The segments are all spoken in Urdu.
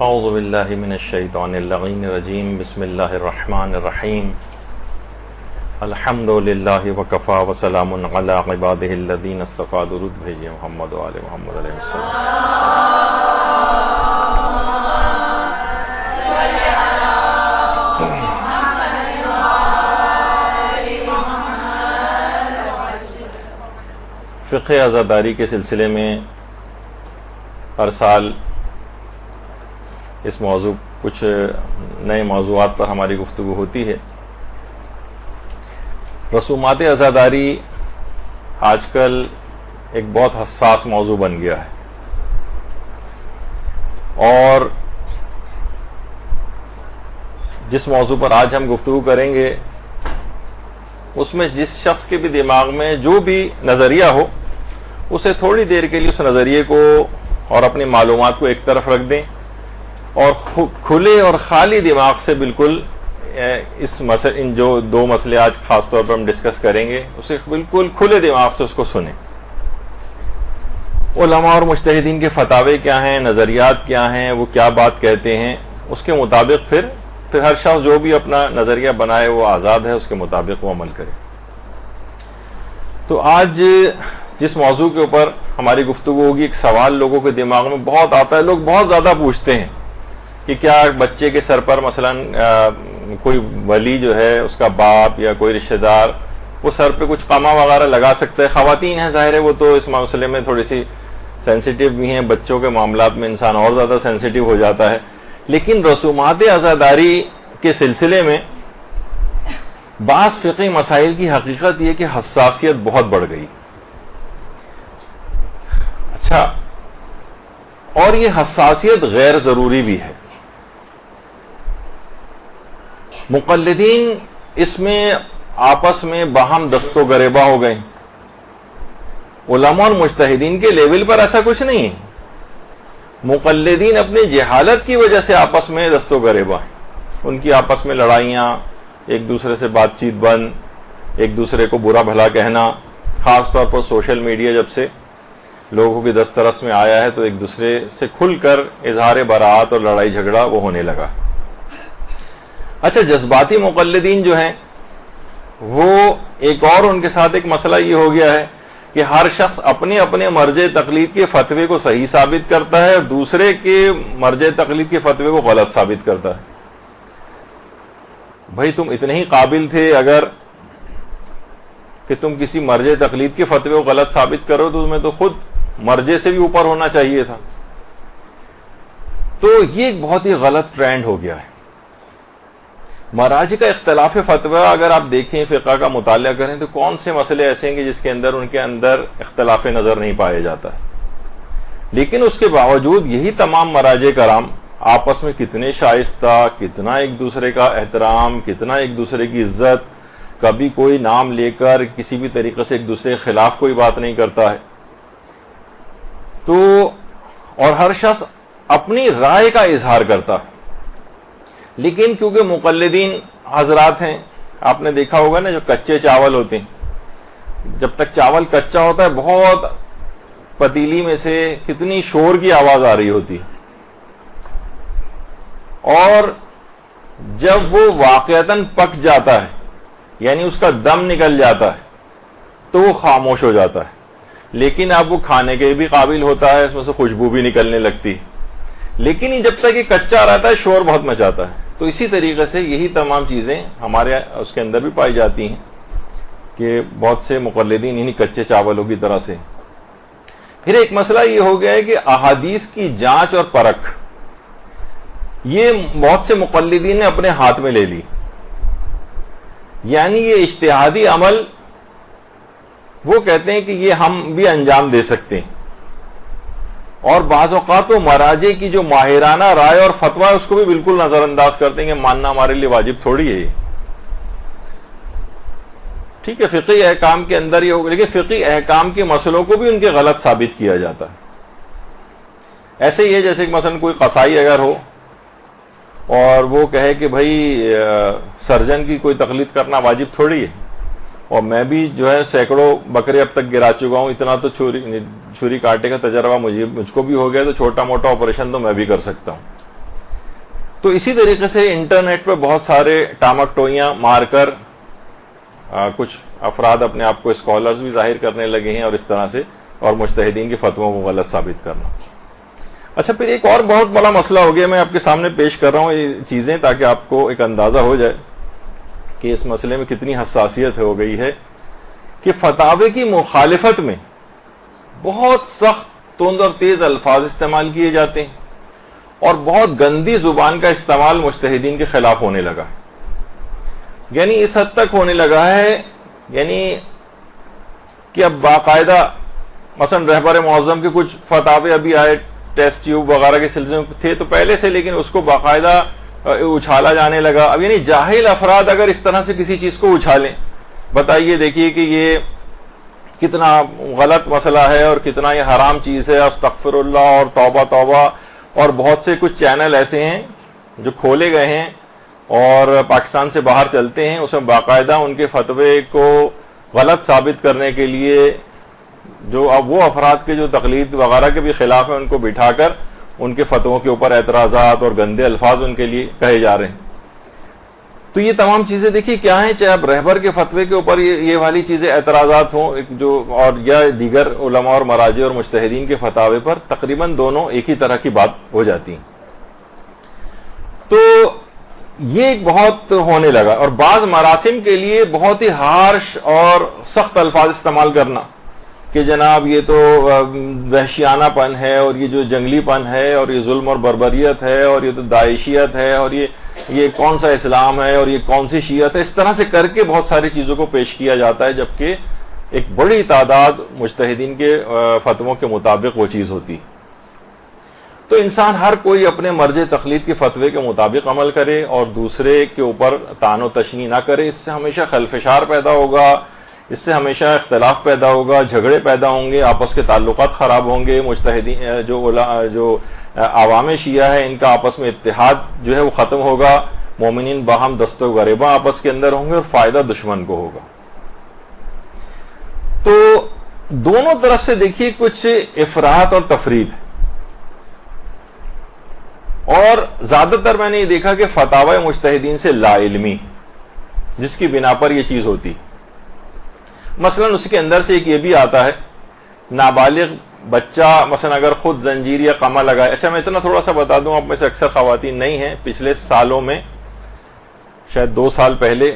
اعوذ باللہ من الشیطان اللعین الرجیم بسم اللہ الرحمن الرحیم الحمد للہ وکفا وسلام علی عبادہ الذین اصطفی درود بھیجئے محمد و آل محمد علیہ السلام۔ فقہ عزاداری کے سلسلے میں ہر سال اس موضوع کچھ نئے موضوعات پر ہماری گفتگو ہوتی ہے۔ رسومات عزاداری آج کل ایک بہت حساس موضوع بن گیا ہے، اور جس موضوع پر آج ہم گفتگو کریں گے اس میں جس شخص کے بھی دماغ میں جو بھی نظریہ ہو، اسے تھوڑی دیر کے لیے اس نظریے کو اور اپنی معلومات کو ایک طرف رکھ دیں، اور کھلے اور خالی دماغ سے بالکل ان جو دو مسئلے آج خاص طور پر ہم ڈسکس کریں گے اسے بالکل کھلے دماغ سے اس کو سنیں۔ علماء اور مجتہدین کے فتاوے کیا ہیں، نظریات کیا ہیں، وہ کیا بات کہتے ہیں، اس کے مطابق پھر ہر شخص جو بھی اپنا نظریہ بنائے وہ آزاد ہے، اس کے مطابق وہ عمل کرے۔ تو آج جس موضوع کے اوپر ہماری گفتگو ہوگی، ایک سوال لوگوں کے دماغ میں بہت آتا ہے، لوگ بہت زیادہ پوچھتے ہیں کہ کیا بچے کے سر پر مثلا کوئی ولی جو ہے، اس کا باپ یا کوئی رشتہ دار، وہ سر پہ کچھ قمع وغیرہ لگا سکتا ہے؟ خواتین ہیں، ظاہر ہے وہ تو اس مسئلے میں تھوڑی سی سینسیٹیو بھی ہیں، بچوں کے معاملات میں انسان اور زیادہ سینسیٹیو ہو جاتا ہے، لیکن رسومات عزاداری کے سلسلے میں بعض فقہی مسائل کی حقیقت یہ کہ حساسیت بہت بڑھ گئی۔ اچھا، اور یہ حساسیت غیر ضروری بھی ہے۔ مقلدین اس میں آپس میں باہم دست و گریبہ ہو گئے۔ علماء اور مجتہدین کے لیول پر ایسا کچھ نہیں ہے، مقلدین اپنی جہالت کی وجہ سے آپس میں دست و گریبہ ہیں، ان کی آپس میں لڑائیاں، ایک دوسرے سے بات چیت بند، ایک دوسرے کو برا بھلا کہنا، خاص طور پر سوشل میڈیا جب سے لوگوں کی دسترس میں آیا ہے تو ایک دوسرے سے کھل کر اظہار براءت اور لڑائی جھگڑا وہ ہونے لگا۔ اچھا، جذباتی مقلدین جو ہیں وہ ایک اور ان کے ساتھ ایک مسئلہ یہ ہو گیا ہے کہ ہر شخص اپنے اپنے مرجع تقلید کے فتوے کو صحیح ثابت کرتا ہے اور دوسرے کے مرجع تقلید کے فتوے کو غلط ثابت کرتا ہے۔ بھائی تم اتنے ہی قابل تھے اگر کہ تم کسی مرجع تقلید کے فتوے کو غلط ثابت کرو تو تمہیں تو خود مرجع سے بھی اوپر ہونا چاہیے تھا۔ تو یہ ایک بہت ہی غلط ٹرینڈ ہو گیا ہے۔ مراجع کا اختلاف فتویٰ اگر آپ دیکھیں، فقہ کا مطالعہ کریں تو کون سے مسئلے ایسے ہیں کہ جس کے اندر ان کے اندر اختلاف نظر نہیں پایا جاتا ہے، لیکن اس کے باوجود یہی تمام مراجع کرام آپس میں کتنے شائستہ، کتنا ایک دوسرے کا احترام، کتنا ایک دوسرے کی عزت، کبھی کوئی نام لے کر کسی بھی طریقے سے ایک دوسرے کے خلاف کوئی بات نہیں کرتا ہے۔ تو اور ہر شخص اپنی رائے کا اظہار کرتا ہے، لیکن کیونکہ مقلدین حضرات ہیں، آپ نے دیکھا ہوگا نا، جو کچے چاول ہوتے ہیں، جب تک چاول کچا ہوتا ہے بہت پتیلی میں سے کتنی شور کی آواز آ رہی ہوتی ہے، اور جب وہ واقعتاً پک جاتا ہے، یعنی اس کا دم نکل جاتا ہے، تو وہ خاموش ہو جاتا ہے، لیکن اب وہ کھانے کے بھی قابل ہوتا ہے، اس میں سے خوشبو بھی نکلنے لگتی، لیکن جب تک یہ کچا رہتا ہے شور بہت مچاتا ہے۔ تو اسی طریقے سے یہی تمام چیزیں ہمارے اس کے اندر بھی پائی جاتی ہیں کہ بہت سے مقلدین انہی کچے چاولوں کی طرح سے۔ پھر ایک مسئلہ یہ ہو گیا ہے کہ احادیث کی جانچ اور پرکھ یہ بہت سے مقلدین نے اپنے ہاتھ میں لے لی، یعنی یہ اجتہادی عمل وہ کہتے ہیں کہ یہ ہم بھی انجام دے سکتے ہیں، اور بعض اوقات وہ مراجع کی جو ماہرانہ رائے اور فتویٰ ہے اس کو بھی بالکل نظر انداز کرتے ہیں کہ ماننا ہمارے لیے واجب تھوڑی ہے۔ ٹھیک ہے، فقہی احکام کے اندر یہ ہوگا، لیکن فقہی احکام کے مسئلوں کو بھی ان کے غلط ثابت کیا جاتا ہے۔ ایسے ہی ہے جیسے کہ مثلا کوئی قصائی اگر ہو اور وہ کہے کہ بھائی سرجن کی کوئی تقلید کرنا واجب تھوڑی ہے، اور میں بھی جو ہے سینکڑوں بکرے اب تک گرا چکا ہوں، اتنا تو چھری کاٹے کا تجربہ مجھ کو بھی ہو گیا، تو چھوٹا موٹا آپریشن تو میں بھی کر سکتا ہوں۔ تو اسی طریقے سے انٹرنیٹ پہ بہت سارے ٹامک ٹوئیاں مار کر کچھ افراد اپنے آپ کو اسکالرز بھی ظاہر کرنے لگے ہیں اور اس طرح سے اور مجتہدین کے فتووں کو غلط ثابت کرنا. اچھا پھر ایک اور بہت بڑا مسئلہ ہو گیا, میں آپ کے سامنے پیش کر رہا ہوں یہ چیزیں تاکہ آپ کو ایک اندازہ ہو جائے کہ اس مسئلے میں کتنی حساسیت ہو گئی ہے, کہ فتاوے کی مخالفت میں بہت سخت تند اور تیز الفاظ استعمال کیے جاتے ہیں اور بہت گندی زبان کا استعمال مجتہدین کے خلاف ہونے لگا, یعنی اس حد تک ہونے لگا ہے یعنی کہ اب باقاعدہ مثلا رہبر معظم کے کچھ فتاوے ابھی آئے ٹیسٹ ٹیوب وغیرہ کے سلسلے میں تھے تو پہلے سے, لیکن اس کو باقاعدہ اچھالا جانے لگا. اب یعنی جاہل افراد اگر اس طرح سے کسی چیز کو اچھالیں, بتائیے دیکھیے کہ یہ کتنا غلط مسئلہ ہے اور کتنا یہ حرام چیز ہے. استغفر اللہ اور توبہ توبہ, اور بہت سے کچھ چینل ایسے ہیں جو کھولے گئے ہیں اور پاکستان سے باہر چلتے ہیں, اس میں باقاعدہ ان کے فتوے کو غلط ثابت کرنے کے لیے جو اب وہ افراد کے جو تقلید وغیرہ کے بھی خلاف ہیں ان کو بٹھا کر ان کے فتووں کے اوپر اعتراضات اور گندے الفاظ ان کے لیے کہے جا رہے ہیں. تو یہ تمام چیزیں دیکھیے کیا ہیں, چاہے اب رہبر کے فتوے کے اوپر یہ والی چیزیں اعتراضات ہوں جو اور یا دیگر علماء اور مراجع اور مجتہدین کے فتاوے پر, تقریباً دونوں ایک ہی طرح کی بات ہو جاتی ہیں. تو یہ ایک بہت ہونے لگا, اور بعض مراسم کے لیے بہت ہی ہارش اور سخت الفاظ استعمال کرنا کہ جناب یہ تو وحشیانہ پن ہے اور یہ جو جنگلی پن ہے اور یہ ظلم اور بربریت ہے اور یہ تو داعشیت ہے اور یہ کون سا اسلام ہے اور یہ کون سی شیعت ہے, اس طرح سے کر کے بہت ساری چیزوں کو پیش کیا جاتا ہے, جبکہ ایک بڑی تعداد مجتہدین کے فتووں کے مطابق وہ چیز ہوتی. تو انسان ہر کوئی اپنے مرجع تقلید کے فتوے کے مطابق عمل کرے اور دوسرے کے اوپر طعن و تشنیع نہ کرے, اس سے ہمیشہ خلفشار پیدا ہوگا, اس سے ہمیشہ اختلاف پیدا ہوگا, جھگڑے پیدا ہوں گے, آپس کے تعلقات خراب ہوں گے, مجتہدین جو عوام شیعہ ہے ان کا آپس میں اتحاد جو ہے وہ ختم ہوگا, مومنین باہم دست و غریباں آپس کے اندر ہوں گے اور فائدہ دشمن کو ہوگا. تو دونوں طرف سے دیکھیے کچھ افراط اور تفریط, اور زیادہ تر میں نے یہ دیکھا کہ فتاوی مجتہدین سے لا علمی جس کی بنا پر یہ چیز ہوتی. مثلا اس کے اندر سے ایک یہ بھی آتا ہے, نابالغ بچہ مثلا اگر خود زنجیر یا قمع لگائے. اچھا میں اتنا تھوڑا سا بتا دوں, آپ میں سے اکثر خواتین نہیں ہیں, پچھلے سالوں میں شاید 2 سال پہلے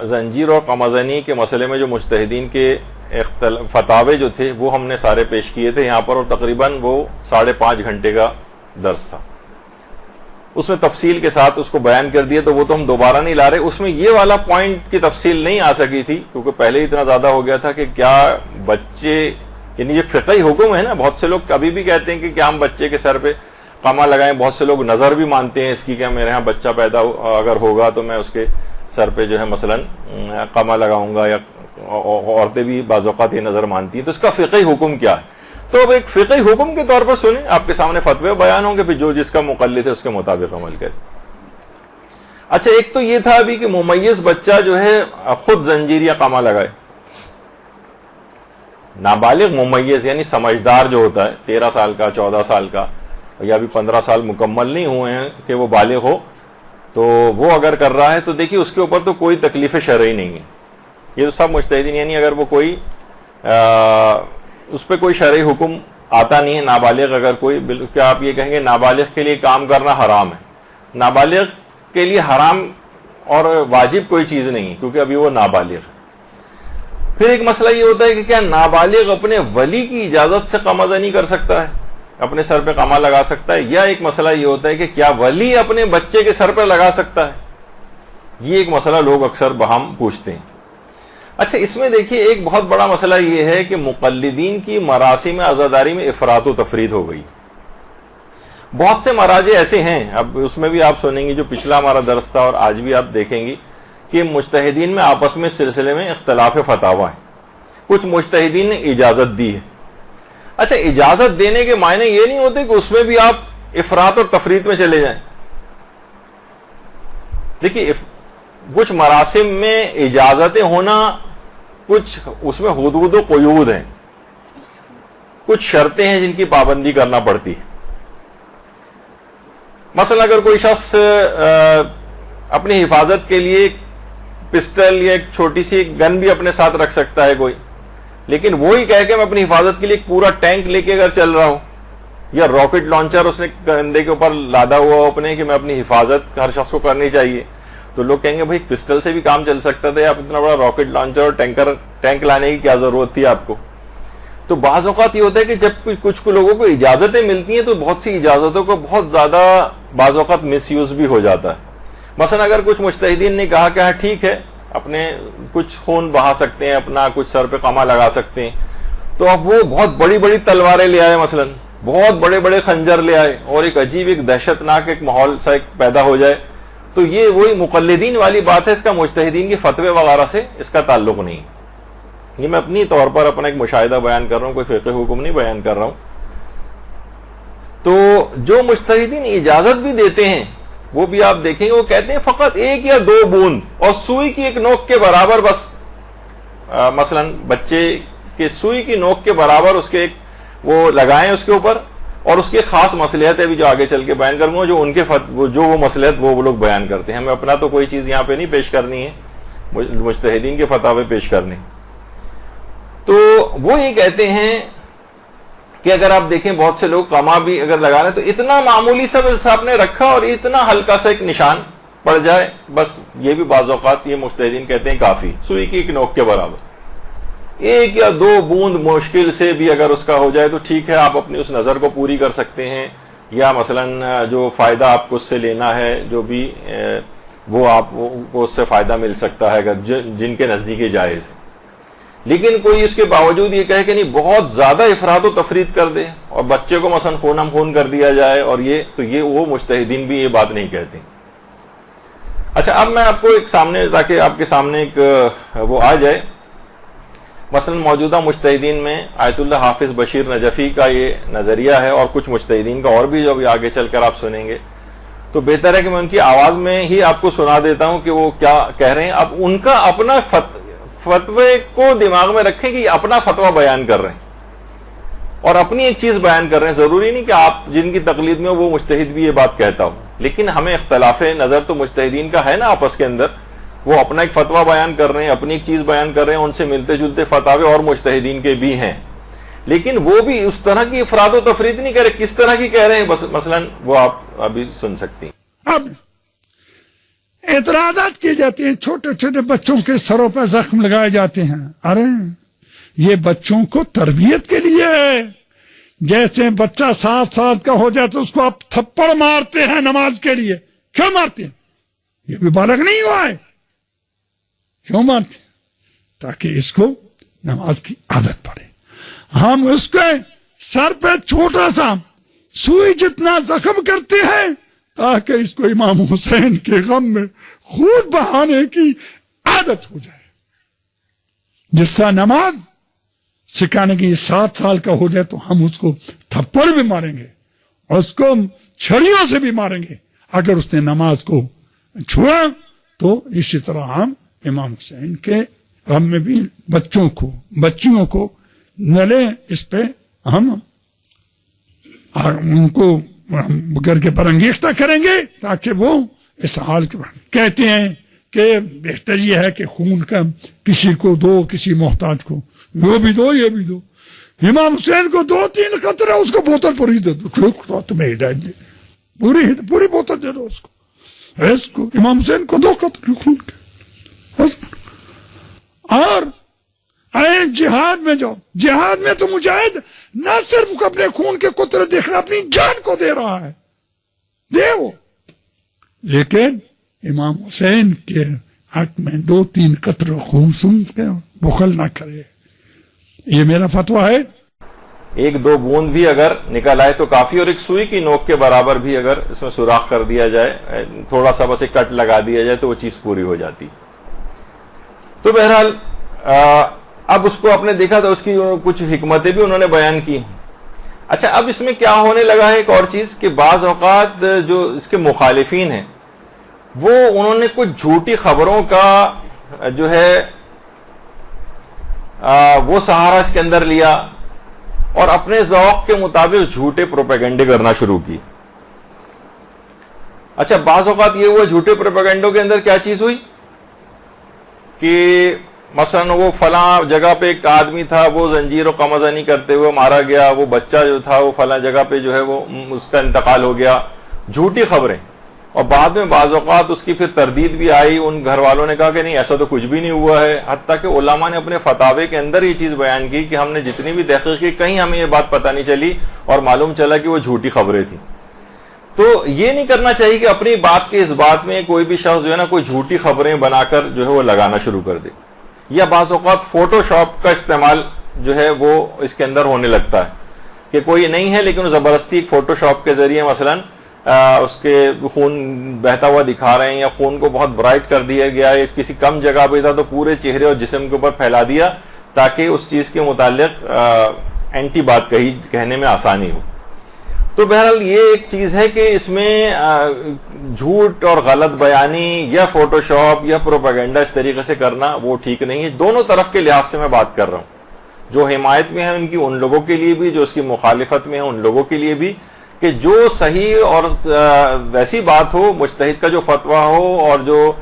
زنجیر اور قمع زنی کے مسئلے میں جو مجتہدین کے فتاوے جو تھے وہ ہم نے سارے پیش کیے تھے یہاں پر, اور تقریباً وہ 5.5 گھنٹے کا درس تھا. اس میں تفصیل کے ساتھ اس کو بیان کر دیا, تو وہ تو ہم دوبارہ نہیں لا رہے. اس میں یہ والا پوائنٹ کی تفصیل نہیں آ سکی تھی کیونکہ پہلے ہی اتنا زیادہ ہو گیا تھا کہ کیا بچے, یعنی یہ فقہی حکم ہے نا, بہت سے لوگ ابھی بھی کہتے ہیں کہ کیا ہم بچے کے سر پہ قمع لگائیں. بہت سے لوگ نظر بھی مانتے ہیں اس کی کہ میرے یہاں بچہ پیدا اگر ہوگا تو میں اس کے سر پہ جو ہے مثلا قمع لگاؤں گا, یا عورتیں بھی بعض اوقات یہ نظر مانتی ہیں. تو اس کا فقہی حکم کیا ہے؟ تو اب ایک فقہی حکم کے طور پر سنیں, آپ کے سامنے فتوے بیان ہوں گے, پھر جو جس کا مقلد ہے اس کے مطابق عمل کرے. اچھا ایک تو یہ تھا ابھی کہ ممیز بچہ جو ہے خود زنجیر یا قمع لگائے. نابالغ ممیز یعنی سمجھدار جو ہوتا ہے 13 سال کا 14 سال کا یا بھی 15 سال مکمل نہیں ہوئے ہیں کہ وہ بالغ ہو, تو وہ اگر کر رہا ہے تو دیکھیے اس کے اوپر تو کوئی تکلیف شرعی نہیں ہے. یہ تو سب مجتہدین, یعنی اگر وہ کوئی اس پہ کوئی شرعی حکم آتا نہیں ہے. نابالغ اگر کوئی, کیا آپ یہ کہیں گے نابالغ کے لیے کام کرنا حرام ہے؟ نابالغ کے لیے حرام اور واجب کوئی چیز نہیں ہے کیونکہ ابھی وہ نابالغ ہے. پھر ایک مسئلہ یہ ہوتا ہے کہ کیا نابالغ اپنے ولی کی اجازت سے قمع زنی کر سکتا ہے, اپنے سر پہ قمع لگا سکتا ہے؟ یا ایک مسئلہ یہ ہوتا ہے کہ کیا ولی اپنے بچے کے سر پہ لگا سکتا ہے؟ یہ ایک مسئلہ لوگ اکثر بہم پوچھتے ہیں. اچھا اس میں دیکھیے ایک بہت بڑا مسئلہ یہ ہے کہ مقلدین کی مراسم عزاداری میں افراط و تفرید ہو گئی. بہت سے مراجع ایسے ہیں, اب اس میں بھی آپ سنیں گی جو پچھلا ہمارا درس تھا اور آج بھی آپ دیکھیں گی کہ مجتہدین میں آپس میں اس سلسلے میں اختلاف فتاوی ہیں. کچھ مجتہدین نے اجازت دی ہے. اچھا اجازت دینے کے معنی یہ نہیں ہوتے کہ اس میں بھی آپ افراط اور تفرید میں چلے جائیں. دیکھیے کچھ مراسم میں اجازتیں ہونا, کچھ اس میں حدود و قیود ہیں, کچھ شرطیں ہیں جن کی پابندی کرنا پڑتی ہے. مثلا اگر کوئی شخص اپنی حفاظت کے لیے پسٹل یا ایک چھوٹی سی گن بھی اپنے ساتھ رکھ سکتا ہے کوئی، لیکن وہی کہہ کے میں اپنی حفاظت کے لیے ایک پورا ٹینک لے کے اگر چل رہا ہوں، یا راکٹ لانچر اس نے کندھے کے اوپر لادا ہوا ہو اپنے کہ میں اپنی حفاظت ہر شخص کو کرنی چاہیے، تو لوگ کہیں گے بھائی پسٹل سے بھی کام چل سکتا تھا، آپ اتنا بڑا راکٹ لانچر اور ٹینک لانے کی کیا ضرورت تھی آپ کو؟ تو بعض اوقات یہ ہوتا ہے کہ جب کچھ لوگوں کو اجازتیں ملتی ہیں تو بہت سی اجازتوں کو بہت زیادہ بعض اوقات مس یوز بھی ہو جاتا ہے. مثلا اگر کچھ مجتہدین نے کہا کہ ہاں ٹھیک ہے اپنے کچھ خون بہا سکتے ہیں، اپنا کچھ سر پہ قمع لگا سکتے ہیں، تو اب وہ بہت بڑی بڑی تلواریں لے آئے، مثلا بہت بڑے بڑے خنجر لے آئے اور ایک عجیب ایک دہشت ناک ایک ماحول سا ایک پیدا ہو جائے، تو یہ وہی مقلدین والی بات ہے، اس کا مجتہدین کے فتوے وغیرہ سے اس کا تعلق نہیں. یہ میں اپنی طور پر اپنا ایک مشاہدہ بیان کر رہا ہوں، کوئی فقہ حکم نہیں بیان کر رہا ہوں. تو جو مجتہدین اجازت بھی دیتے ہیں وہ بھی آپ دیکھیں گے وہ کہتے ہیں فقط 1 یا 2 بوند اور سوئی کی ایک نوک کے برابر بس، مثلا بچے کے سوئی کی نوک کے برابر اس کے ایک وہ لگائیں اس کے اوپر، اور اس کے خاص مصلحت ہے بھی جو آگے چل کے بیان کروں گا، جو ان کے جو وہ مصلحت وہ لوگ بیان کرتے ہیں. ہمیں اپنا تو کوئی چیز یہاں پہ نہیں پیش کرنی ہے، مجتہدین کے فتاوے پیش کرنے. تو وہ یہ کہتے ہیں کہ اگر آپ دیکھیں بہت سے لوگ قمع بھی اگر لگانے تو اتنا معمولی سا بس آپ نے رکھا اور اتنا ہلکا سا ایک نشان پڑ جائے، بس یہ بھی بعض اوقات یہ مجتہدین کہتے ہیں کافی، سوئی کی ایک نوک کے برابر. 1 یا 2 بوند مشکل سے بھی اگر اس کا ہو جائے تو ٹھیک ہے، آپ اپنی اس نظر کو پوری کر سکتے ہیں، یا مثلا جو فائدہ آپ کو اس سے لینا ہے جو بھی وہ آپ کو اس سے فائدہ مل سکتا ہے اگر جن کے نزدیک جائز ہے. لیکن کوئی اس کے باوجود یہ کہے کہ نہیں بہت زیادہ افراد و تفرید کر دے اور بچے کو مثلا خونم خون کر دیا جائے، اور یہ وہ مجتہدین بھی یہ بات نہیں کہتے. اچھا اب میں آپ کو ایک سامنے تاکہ آپ کے سامنے ایک وہ آ جائے، مثلا موجودہ مجتہدین میں آیت اللہ حافظ بشیر نجفی کا یہ نظریہ ہے، اور کچھ مجتہدین کا اور بھی جو ابھی آگے چل کر آپ سنیں گے، تو بہتر ہے کہ میں ان کی آواز میں ہی آپ کو سنا دیتا ہوں کہ وہ کیا کہہ رہے ہیں. اب ان کا اپنا فتوے کو دماغ میں رکھیں کہ یہ اپنا فتویٰ بیان کر رہے ہیں اور اپنی ایک چیز بیان کر رہے ہیں. ضروری نہیں کہ آپ جن کی تقلید میں وہ مجتہد بھی یہ بات کہتا ہو، لیکن ہمیں اختلاف نظر تو مجتہدین کا ہے نا آپس کے اندر. وہ اپنا ایک فتویٰ بیان کر رہے ہیں، اپنی ایک چیز بیان کر رہے ہیں، ان سے ملتے جلتے فتاوے اور مجتہدین کے بھی ہیں، لیکن وہ بھی اس طرح کی افراد و تفرید نہیں کہہ رہے. کس طرح کی کہہ رہے ہیں بس مثلا وہ آپ ابھی سن سکتی ہیں. اب اعتراضات کیے جاتے ہیں، چھوٹے چھوٹے بچوں کے سروں پہ زخم لگائے جاتے ہیں. ارے یہ بچوں کو تربیت کے لیے ہے. جیسے بچہ 7 سال کا ہو جائے تو اس کو آپ تھپڑ مارتے ہیں نماز کے لیے. کیوں مارتے ہیں؟ یہ بھی بالغ نہیں ہوا ہے. کیوں مارتے ہیں؟ تاکہ اس کو نماز کی عادت پڑے. ہم اس کے سر پہ چھوٹا سا سوئی جتنا زخم کرتے ہیں تاکہ اس کو امام حسین کے غم میں خون بہانے کی عادت ہو جائے. جس طرح نماز سکھانے کی 7 سال کا ہو جائے تو ہم اس کو تھپڑ بھی ماریں گے اور اس کو چھڑیوں سے بھی ماریں گے اگر اس نے نماز کو چھوڑا. تو اسی طرح ہم امام حسین کے غم میں بھی بچیوں کو نہ لیں، اس پہ ہم ان کو گھر کے پر انگیختہ کریں گے تاکہ وہ اس حال کے بعد کہتے ہیں کہ بہتر یہ ہے کہ خون کا کسی کو دو، کسی محتاج کو وہ بھی دو یہ بھی دو. امام حسین کو 2-3 قطرے اس کو بوتل پوری دے دو، تمہیں ہدایت دے پوری بوتل دے دو اس کو امام حسین کو 2 قطرے خون کے. اور جہاد میں جاؤ، جہاد میں تو مجاہد نہ صرف اپنے خون کے قطرے دیکھ رہا، اپنی جان کو دے رہا ہے، دے وہ، لیکن امام حسین کے حق میں 2-3 قطرے خون سن کے بخل نہ کرے. یہ میرا فتویٰ ہے. 1-2 بوند بھی اگر نکل آئے تو کافی، اور ایک سوئی کی نوک کے برابر بھی اگر اس میں سوراخ کر دیا جائے، تھوڑا سا بس ایک کٹ لگا دیا جائے تو وہ چیز پوری ہو جاتی. تو بہرحال اب اس کو آپ نے دیکھا تو اس کی کچھ حکمتیں بھی انہوں نے بیان کی. اچھا اب اس میں کیا ہونے لگا ہے ایک اور چیز کہ بعض اوقات جو اس کے مخالفین ہیں وہ انہوں نے کچھ جھوٹی خبروں کا جو ہے وہ سہارا اس کے اندر لیا اور اپنے ذوق کے مطابق جھوٹے پروپیگنڈے کرنا شروع کی. اچھا بعض اوقات یہ ہوا جھوٹے پروپیگنڈوں کے اندر کیا چیز ہوئی کہ مثلا وہ فلاں جگہ پہ ایک آدمی تھا, وہ زنجیر و قمع کرتے ہوئے مارا گیا, وہ بچہ جو تھا وہ فلاں جگہ پہ جو ہے وہ اس کا انتقال ہو گیا, جھوٹی خبریں. اور بعد میں بعض اوقات اس کی پھر تردید بھی آئی, ان گھر والوں نے کہا کہ نہیں ایسا تو کچھ بھی نہیں ہوا ہے, حتیٰ کہ علماء نے اپنے فتاوے کے اندر یہ چیز بیان کی کہ ہم نے جتنی بھی تحقیق کی کہیں ہمیں یہ بات پتہ نہیں چلی اور معلوم چلا کہ وہ جھوٹی خبریں تھیں. تو یہ نہیں کرنا چاہیے کہ اپنی بات کے اس بات میں کوئی بھی شخص جو ہے نا کوئی جھوٹی خبریں بنا کر جو ہے وہ لگانا شروع کر دے, یا بعض اوقات فوٹو شاپ کا استعمال جو ہے وہ اس کے اندر ہونے لگتا ہے کہ کوئی نہیں ہے لیکن زبردستی ایک فوٹو شاپ کے ذریعے مثلا اس کے خون بہتا ہوا دکھا رہے ہیں, یا خون کو بہت برائٹ کر دیا گیا ہے, کسی کم جگہ پہ تھا تو پورے چہرے اور جسم کے اوپر پھیلا دیا تاکہ اس چیز کے متعلق اینٹی بات کہنے میں آسانی ہو. تو بہرحال یہ ایک چیز ہے کہ اس میں جھوٹ اور غلط بیانی یا فوٹو شاپ یا پروپیگنڈا اس طریقے سے کرنا وہ ٹھیک نہیں ہے. دونوں طرف کے لحاظ سے میں بات کر رہا ہوں, جو حمایت میں ہے ان کی ان لوگوں کے لیے بھی, جو اس کی مخالفت میں ہے ان لوگوں کے لیے بھی, کہ جو صحیح اور ویسی بات ہو, مجتہد کا جو فتویٰ ہو اور جو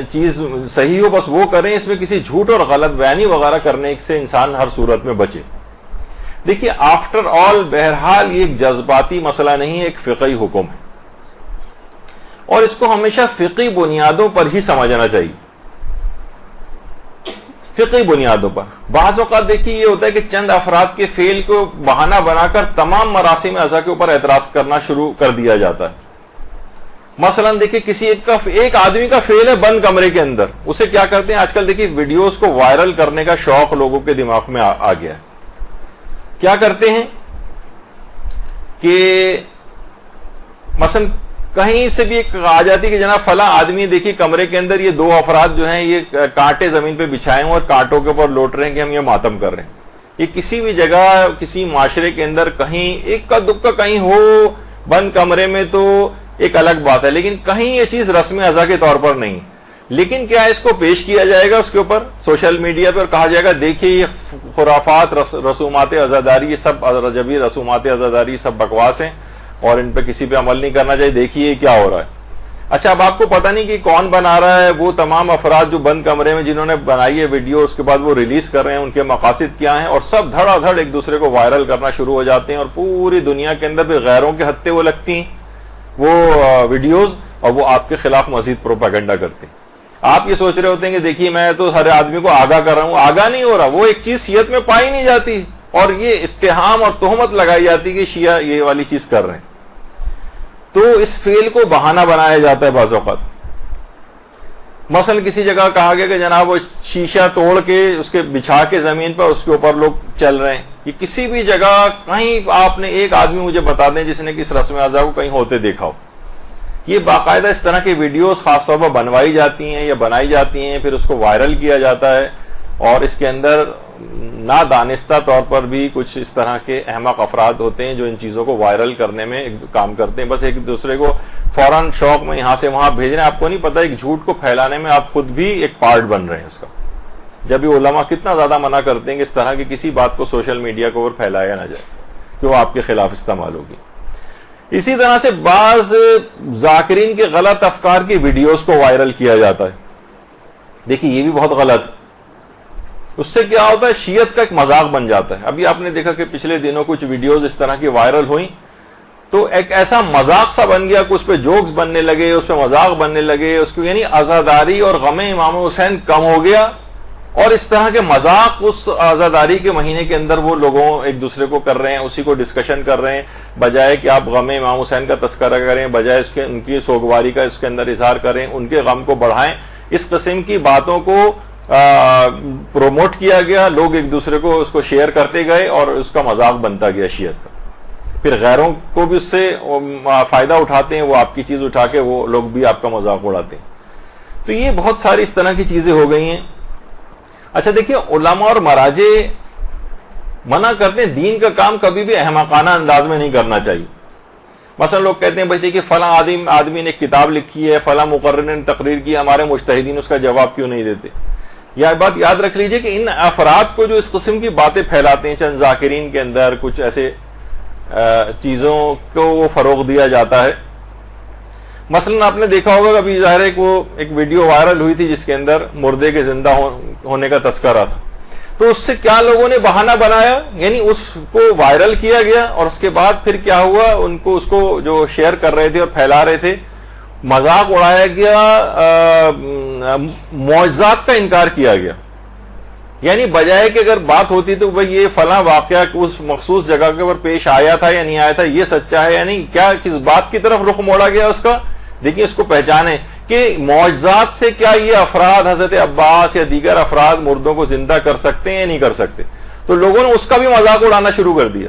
چیز صحیح ہو بس وہ کریں, اس میں کسی جھوٹ اور غلط بیانی وغیرہ کرنے سے انسان ہر صورت میں بچے. دیکھیے آفٹر آل بہرحال یہ ایک جذباتی مسئلہ نہیں ہے, ایک فقہی حکم ہے اور اس کو ہمیشہ فقہی بنیادوں پر ہی سمجھنا چاہیے, فقہی بنیادوں پر. بعض اوقات دیکھیے یہ ہوتا ہے کہ چند افراد کے فعل کو بہانہ بنا کر تمام مراسم اعضاء کے اوپر اعتراض کرنا شروع کر دیا جاتا ہے. مثلا دیکھیے کسی ایک آدمی کا فعل ہے بند کمرے کے اندر, اسے کیا کرتے ہیں آج کل دیکھیے ویڈیوز کو وائرل کرنے کا شوق لوگوں کے دماغ میں آ گیا ہے. کیا کرتے ہیں کہ مثلا کہیں سے بھی ایک آ جاتی کہ جناب فلاں آدمی دیکھیے کمرے کے اندر یہ دو افراد جو ہیں یہ کانٹے زمین پہ بچھائے ہیں اور کانٹوں کے اوپر لوٹ رہے ہیں کہ ہم یہ ماتم کر رہے ہیں. یہ کسی بھی جگہ کسی معاشرے کے اندر کہیں ایک کا دکا کہیں ہو بند کمرے میں تو ایک الگ بات ہے, لیکن کہیں یہ چیز رسم اعضاء کے طور پر نہیں. لیکن کیا اس کو پیش کیا جائے گا اس کے اوپر سوشل میڈیا پر, کہا جائے گا دیکھیے یہ خرافات رسومات عزاداری یہ سب رجبی رسومات عزاداری سب بکواس ہیں اور ان پہ کسی پہ عمل نہیں کرنا چاہیے, دیکھیے کیا ہو رہا ہے. اچھا اب آپ کو پتہ نہیں کہ کون بنا رہا ہے, وہ تمام افراد جو بند کمرے میں جنہوں نے بنائی ہے ویڈیو اس کے بعد وہ ریلیز کر رہے ہیں, ان کے مقاصد کیا ہیں, اور سب دھڑا دھڑ ایک دوسرے کو وائرل کرنا شروع ہو جاتے ہیں اور پوری دنیا کے اندر بھی غیروں کے ہتھے وہ لگتی ہیں وہ ویڈیوز, اور وہ آپ کے خلاف مزید پروپیگنڈا کرتے ہیں. آپ یہ سوچ رہے ہوتے ہیں کہ دیکھیے میں تو ہر آدمی کو آگاہ کر رہا ہوں, آگاہ نہیں ہو رہا, وہ ایک چیز شیعت میں پائی نہیں جاتی اور یہ اتہام اور تہمت لگائی جاتی کہ شیعہ یہ والی چیز کر رہے ہیں. تو اس فعل کو بہانہ بنایا جاتا ہے بعض اوقات. مثلا کسی جگہ کہا گیا کہ جناب وہ شیشہ توڑ کے اس کے بچھا کے زمین پر اس کے اوپر لوگ چل رہے ہیں. یہ کسی بھی جگہ کہیں آپ نے ایک آدمی مجھے بتا دیں جس نے کس رسم اعضاء کو کہیں ہوتے دیکھا ہو. یہ باقاعدہ اس طرح کی ویڈیوز خاص طور پر بنوائی جاتی ہیں یا بنائی جاتی ہیں, پھر اس کو وائرل کیا جاتا ہے اور اس کے اندر نادانستہ طور پر بھی کچھ اس طرح کے احمق افراد ہوتے ہیں جو ان چیزوں کو وائرل کرنے میں کام کرتے ہیں, بس ایک دوسرے کو فوراً شوق میں یہاں سے وہاں بھیج رہے ہیں. آپ کو نہیں پتا ایک جھوٹ کو پھیلانے میں آپ خود بھی ایک پارٹ بن رہے ہیں اس کا. جب یہ علماء کتنا زیادہ منع کرتے ہیں کہ اس طرح کی کسی بات کو سوشل میڈیا کے اوپر پھیلایا نہ جائے کہ وہ آپ کے خلاف استعمال ہوگی. اسی طرح سے بعض ذاکرین کے غلط افکار کی ویڈیوز کو وائرل کیا جاتا ہے. دیکھیے یہ بھی بہت غلط ہے. اس سے کیا ہوتا ہے شیعت کا ایک مذاق بن جاتا ہے. ابھی آپ نے دیکھا کہ پچھلے دنوں کچھ ویڈیوز اس طرح کی وائرل ہوئیں تو ایک ایسا مذاق سا بن گیا کہ اس پہ جوکس بننے لگے, اس پہ مذاق بننے لگے, اس کو یعنی عزاداری اور غم امام حسین کم ہو گیا, اور اس طرح کے مذاق اس عزاداری کے مہینے کے اندر وہ لوگوں ایک دوسرے کو کر رہے ہیں, اسی کو ڈسکشن کر رہے ہیں, بجائے کہ آپ غم امام حسین کا تذکرہ کریں, بجائے اس کے ان کی سوگواری کا اس کے اندر اظہار کریں, ان کے غم کو بڑھائیں. اس قسم کی باتوں کو پروموٹ کیا گیا, لوگ ایک دوسرے کو اس کو شیئر کرتے گئے اور اس کا مذاق بنتا گیا شیعت کا. پھر غیروں کو بھی اس سے فائدہ اٹھاتے ہیں, وہ آپ کی چیز اٹھا کے وہ لوگ بھی آپ کا مذاق اڑاتے ہیں. تو یہ بہت ساری اس طرح کی چیزیں ہو گئی ہیں. اچھا دیکھیے علماء اور مراجع منع کرتے ہیں دین کا کام کبھی بھی احمقانہ انداز میں نہیں کرنا چاہیے. مثلا لوگ کہتے ہیں بھائی دیکھیے فلاں آدمی نے کتاب لکھی ہے, فلاں مقرر نے تقریر کی, ہمارے مجتہدین اس کا جواب کیوں نہیں دیتے. یہ بات یاد رکھ لیجئے کہ ان افراد کو جو اس قسم کی باتیں پھیلاتے ہیں, چند ذاکرین کے اندر کچھ ایسے چیزوں کو وہ فروغ دیا جاتا ہے مثلا آپ نے دیکھا ہوگا ابھی ظاہر ہے وہ ایک ویڈیو وائرل ہوئی تھی جس کے اندر مردے کے زندہ ہونے کا تذکرہ تھا. تو اس سے کیا لوگوں نے بہانہ بنایا, یعنی اس کو وائرل کیا گیا اور اس کے بعد پھر کیا ہوا, اس کو جو شیئر کر رہے تھے اور پھیلا رہے تھے, مذاق اڑایا گیا, معجزات کا انکار کیا گیا. یعنی بجائے کہ اگر بات ہوتی تو بھئی یہ فلاں واقعہ اس مخصوص جگہ کے اوپر پیش آیا تھا یا نہیں آیا تھا, یہ سچا ہے یا نہیں, کیا کس بات کی طرف رخ موڑا گیا اس کا. دیکھیں اس کو پہچانیں کہ معجزات سے کیا یہ افراد حضرت عباس یا دیگر افراد مردوں کو زندہ کر سکتے ہیں یا نہیں کر سکتے. تو لوگوں نے اس کا بھی مذاق اڑانا شروع کر دیا,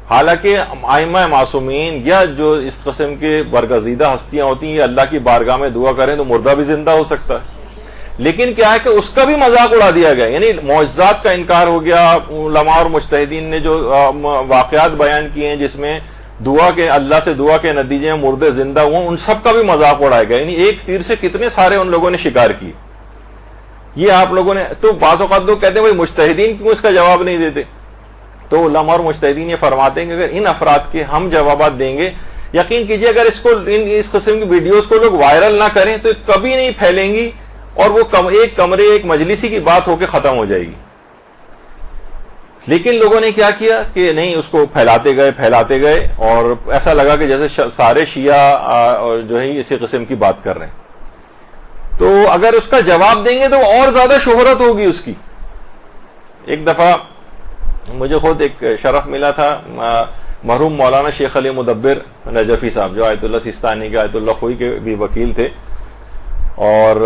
حالانکہ ائمہ معصومین یا جو اس قسم کے برگزیدہ ہستیاں ہوتی ہیں یہ اللہ کی بارگاہ میں دعا کریں تو مردہ بھی زندہ ہو سکتا ہے. لیکن کیا ہے کہ اس کا بھی مذاق اڑا دیا گیا, یعنی معجزات کا انکار ہو گیا. علماء اور مجتہدین نے جو واقعات بیان کیے ہیں جس میں اللہ سے دعا کے نتیجے میں مردے زندہ ہوئے, ان سب کا بھی مذاق اڑایا گیا. یعنی ایک تیر سے کتنے سارے ان لوگوں نے شکار کیے. یہ آپ لوگوں نے تو بعض اوقات لوگ کہتے ہیں بھائی مجتہدین کیوں اس کا جواب نہیں دیتے. تو علماء اور مجتہدین یہ فرماتے ہیں کہ اگر ان افراد کے ہم جوابات دیں گے, یقین کیجئے اگر اس قسم کی ویڈیوز کو لوگ وائرل نہ کریں تو کبھی نہیں پھیلیں گی اور وہ ایک کمرے ایک مجلسی کی بات ہو کے ختم ہو جائے گی. لیکن لوگوں نے کیا کیا کہ نہیں, اس کو پھیلاتے گئے اور ایسا لگا کہ جیسے سارے شیعہ جو ہے اسی قسم کی بات کر رہے ہیں. تو اگر اس کا جواب دیں گے تو اور زیادہ شہرت ہوگی اس کی. ایک دفعہ مجھے خود ایک شرف ملا تھا, مرحوم مولانا شیخ علی مدبر نجفی صاحب جو آیت اللہ سیستانی کے آیت اللہ خوئی کے بھی وکیل تھے, اور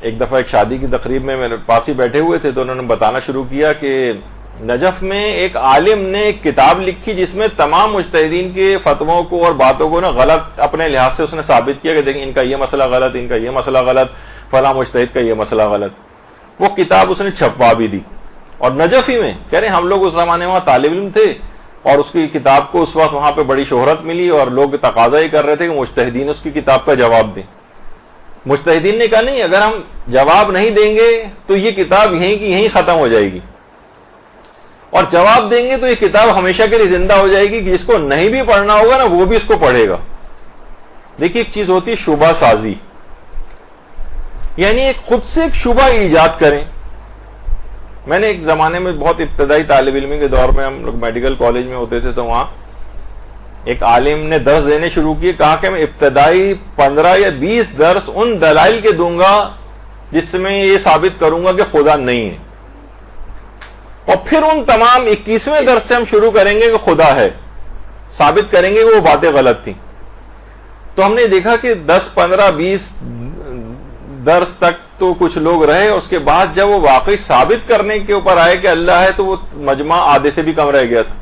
ایک دفعہ ایک شادی کی تقریب میں میرے پاس ہی بیٹھے ہوئے تھے تو انہوں نے بتانا شروع کیا کہ نجف میں ایک عالم نے ایک کتاب لکھی جس میں تمام مجتہدین کے فتووں کو اور باتوں کو غلط اپنے لحاظ سے اس نے ثابت کیا کہ دیکھیں ان کا یہ مسئلہ غلط, ان کا یہ مسئلہ غلط, فلاں مجتہد کا یہ مسئلہ غلط. وہ کتاب اس نے چھپوا بھی دی, اور نجف ہی میں کہہ رہے ہم لوگ اس زمانے میں وہاں طالب علم تھے اور اس کی کتاب کو اس وقت وہاں پہ بڑی شہرت ملی اور لوگ تقاضا ہی کر رہے تھے کہ مجتہدین اس کی کتاب کا جواب دیں. مجتہدین نے کہا نہیں, اگر ہم جواب نہیں دیں گے تو یہ کتاب یہیں کی یہیں ختم ہو جائے گی, اور جواب دیں گے تو یہ کتاب ہمیشہ کے لیے زندہ ہو جائے گی, کہ جس کو نہیں بھی پڑھنا ہوگا نا وہ بھی اس کو پڑھے گا. دیکھیے ایک چیز ہوتی ہے شبہ سازی, یعنی ایک خود سے ایک شبہ ایجاد کریں. میں نے ایک زمانے میں بہت ابتدائی طالب علمی کے دور میں ہم لوگ میڈیکل کالج میں ہوتے تھے تو وہاں ایک عالم نے درس دینے شروع کیے, کہا کہ میں ابتدائی 15 یا 20 درس ان دلائل کے دوں گا جس سے میں یہ ثابت کروں گا کہ خدا نہیں ہے, اور پھر ان تمام 21ویں درس سے ہم شروع کریں گے کہ خدا ہے, ثابت کریں گے کہ وہ باتیں غلط تھیں. تو ہم نے دیکھا کہ 10 15 20 درس تک تو کچھ لوگ رہے, اس کے بعد جب وہ واقعی ثابت کرنے کے اوپر آئے کہ اللہ ہے تو وہ مجمع آدھے سے بھی کم رہ گیا تھا.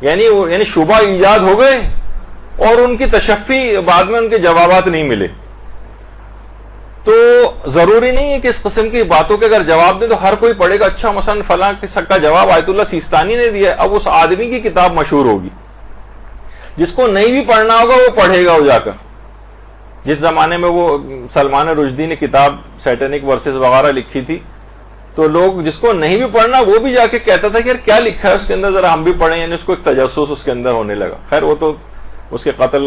یعنی شبہ ایجاد ہو گئے اور ان کی تشفی بعد میں ان کے جوابات نہیں ملے. تو ضروری نہیں ہے کہ اس قسم کی باتوں کے اگر جواب دیں تو ہر کوئی پڑھے گا. اچھا مثلا فلاں کا جواب آیت اللہ سیستانی نے دیا, اب اس آدمی کی کتاب مشہور ہوگی, جس کو نہیں بھی پڑھنا ہوگا وہ پڑھے گا وہ جا کر. جس زمانے میں وہ سلمان رشدی نے کتاب سیٹینک ورسز وغیرہ لکھی تھی تو لوگ جس کو نہیں بھی پڑھنا وہ بھی جا کے کہتا تھا کہ یار کیا لکھا ہے اس کے اندر, ذرا ہم بھی پڑھیں. یعنی اس کو ایک تجسس اس کے اندر ہونے لگا. خیر وہ تو اس کے قتل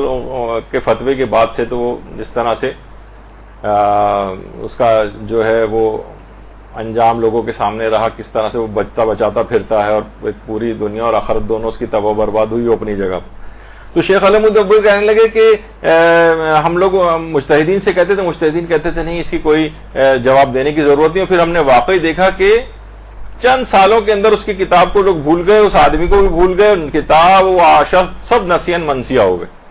کے فتوے کے بعد سے تو وہ جس طرح سے اس کا جو ہے وہ انجام لوگوں کے سامنے رہا, کس طرح سے وہ بچاتا پھرتا ہے اور پوری دنیا اور آخرت دونوں اس کی تباہ و برباد ہوئی اپنی جگہ. تو شیخ علی مدبر کہنے لگے کہ ہم لوگ مجتہدین سے کہتے تھے, مجتہدین کہتے تھے نہیں اس کی کوئی جواب دینے کی ضرورت نہیں. پھر ہم نے واقعی دیکھا کہ چند سالوں کے اندر اس کی کتاب کو لوگ بھول گئے, اس آدمی کو بھی بھول گئے, کتاب وہ شخص سب نسین منسیہ ہو گئے.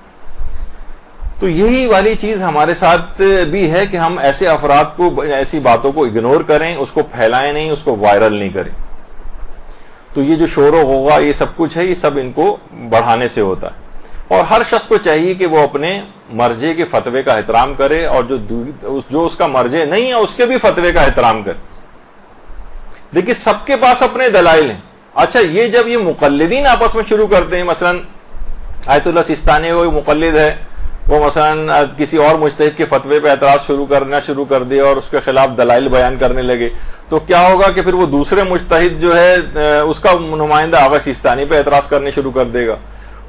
تو یہی والی چیز ہمارے ساتھ بھی ہے کہ ہم ایسے افراد کو, ایسی باتوں کو اگنور کریں, اس کو پھیلائیں نہیں, اس کو وائرل نہیں کریں. تو یہ جو شور و غوغا یہ سب کچھ ہے, یہ سب ان کو بڑھانے سے ہوتا ہے. اور ہر شخص کو چاہیے کہ وہ اپنے مرجع کے فتوے کا احترام کرے, اور جو اس کا مرجع نہیں ہے اس کے بھی فتوے کا احترام کرے. دیکھیے سب کے پاس اپنے دلائل ہیں. اچھا یہ جب یہ مقلدین آپس میں شروع کرتے ہیں, مثلا آیت اللہ سیستانی وہ مقلد ہے, وہ مثلا کسی اور مجتہد کے فتوے پہ اعتراض شروع کر دے اور اس کے خلاف دلائل بیان کرنے لگے, تو کیا ہوگا کہ پھر وہ دوسرے مجتہد جو ہے اس کا نمائندہ آغا سیستانی پہ اعتراض کرنے شروع کر دے گا,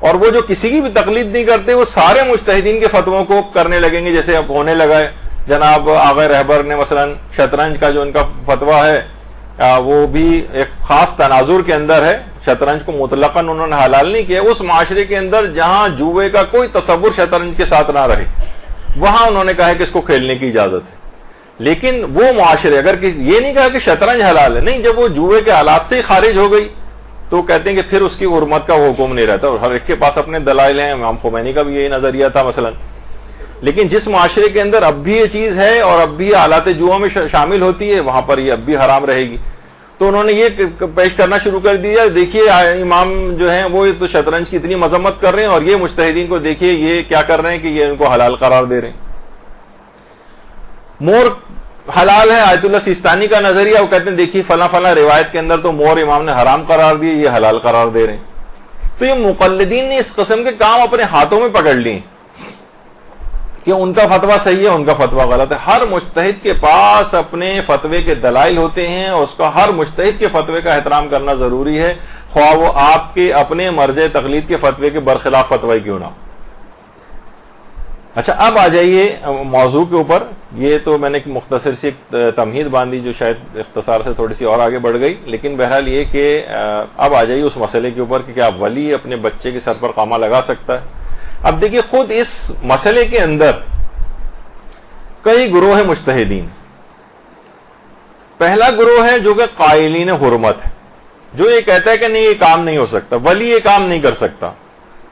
اور وہ جو کسی کی بھی تقلید نہیں کرتے وہ سارے مجتہدین کے فتووں کو کرنے لگیں گے، جیسے اب ہونے لگا ہے. جناب آغا رہبر نے مثلا شطرنج کا جو ان کا فتویٰ ہے وہ بھی ایک خاص تناظر کے اندر ہے. شطرنج کو مطلقاً انہوں نے حلال نہیں کیا. اس معاشرے کے اندر جہاں جوئے کا کوئی تصور شطرنج کے ساتھ نہ رہے وہاں انہوں نے کہا ہے کہ اس کو کھیلنے کی اجازت ہے. لیکن وہ معاشرے اگر یہ نہیں کہا کہ شطرنج حلال ہے، نہیں، جب وہ جوئے کے حالات سے ہی خارج ہو گئی تو کہتے ہیں کہ پھر اس کی حرمت کا حکم نہیں رہتا. اور ہر ایک کے پاس اپنے دلائل ہیں. امام خمینی کا بھی یہی نظریہ تھا مثلا. لیکن جس معاشرے کے اندر اب بھی یہ چیز ہے اور اب بھی آلات جوا میں شامل ہوتی ہے وہاں پر یہ اب بھی حرام رہے گی. تو انہوں نے یہ پیش کرنا شروع کر دیا، دیکھیے امام جو ہیں وہ تو شطرنج کی اتنی مذمت کر رہے ہیں اور یہ مجتہدین کو دیکھیے یہ کیا کر رہے ہیں کہ یہ ان کو حلال قرار دے رہے ہیں. مور حلال ہے، آیت اللہ سیستانی کا نظریہ، وہ کہتے ہیں دیکھیے فلاں فلاں روایت کے اندر تو مور امام نے حرام قرار دیے، یہ حلال قرار دے رہے ہیں. تو یہ مقلدین نے اس قسم کے کام اپنے ہاتھوں میں پکڑ لیے کہ ان کا فتویٰ صحیح ہے، ان کا فتویٰ غلط ہے. ہر مجتہد کے پاس اپنے فتوے کے دلائل ہوتے ہیں اور اس کا ہر مجتہد کے فتوے کا احترام کرنا ضروری ہے، خواہ وہ آپ کے اپنے مرجع تقلید کے فتوے کے برخلاف فتوی کیوں نہ ہو. اچھا، اب آ جائیے موضوع کے اوپر. یہ تو میں نے ایک مختصر سی تمہید باندھی جو شاید اختصار سے تھوڑی سی اور آگے بڑھ گئی، لیکن بہرحال یہ کہ اب آ جائیے اس مسئلے کے اوپر کہ کیا ولی اپنے بچے کے سر پر قامہ لگا سکتا ہے. اب دیکھیے خود اس مسئلے کے اندر کئی گروہ مجتہدین. پہلا گروہ ہے جو کہ قائلین حرمت ہے، جو یہ کہتا ہے کہ نہیں یہ کام نہیں ہو سکتا، ولی یہ کام نہیں کر سکتا،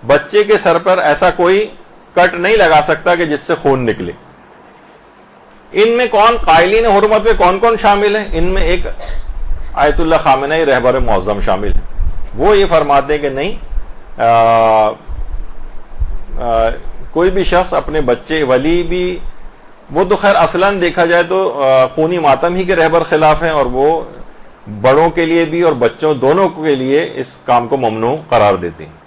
بچے کے سر پر ایسا کوئی کٹ نہیں لگا سکتا کہ جس سے خون نکلے. ان میں کون قائلین حرمت میں کون کون شامل ہیں؟ ان میں ایک آیت اللہ خامنئی رہبر معظم شامل ہے. وہ یہ فرماتے ہیں کہ نہیں، کوئی بھی شخص اپنے بچے، ولی بھی وہ تو خیر اصلاً دیکھا جائے تو خونی ماتم ہی کے رہبر خلاف ہیں، اور وہ بڑوں کے لیے بھی اور بچوں دونوں کے لیے اس کام کو ممنوع قرار دیتے ہیں.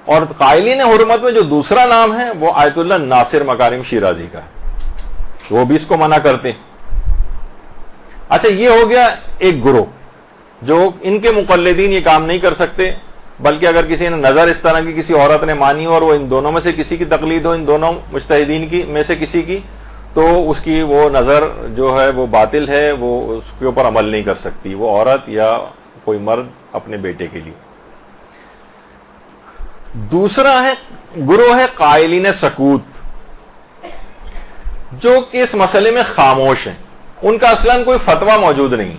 اور قائلین حرمت میں جو دوسرا نام ہے وہ آیت اللہ ناصر مکارم شیرازی کا ہے، وہ بھی اس کو منع کرتے ہیں. اچھا، یہ ہو گیا ایک گروہ جو ان کے مقلدین یہ کام نہیں کر سکتے، بلکہ اگر کسی نے نظر اس طرح کی کسی عورت نے مانی اور وہ ان دونوں میں سے کسی کی تقلید ہو، ان دونوں مجتہدین کی میں سے کسی کی، تو اس کی وہ نظر جو ہے وہ باطل ہے، وہ اس کے اوپر عمل نہیں کر سکتی وہ عورت یا کوئی مرد اپنے بیٹے کے لیے. دوسرا ہے گروہ ہے قائلین سکوت، جو کہ اس مسئلے میں خاموش ہیں، ان کا اصلاً کوئی فتویٰ موجود نہیں.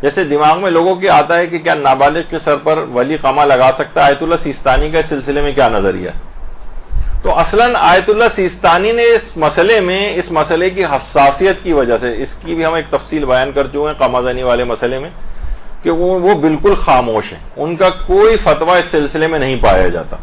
جیسے دماغ میں لوگوں کے آتا ہے کہ کیا نابالغ کے سر پر ولی قامہ لگا سکتا ہے، آیت اللہ سیستانی کا اس سلسلے میں کیا نظریہ ہے. تو اصلاً آیت اللہ سیستانی نے اس مسئلے میں، اس مسئلے کی حساسیت کی وجہ سے، اس کی بھی ہم ایک تفصیل بیان کر چکے ہیں قامہ زنی والے مسئلے میں، کہ وہ بالکل خاموش ہیں، ان کا کوئی فتویٰ اس سلسلے میں نہیں پایا جاتا.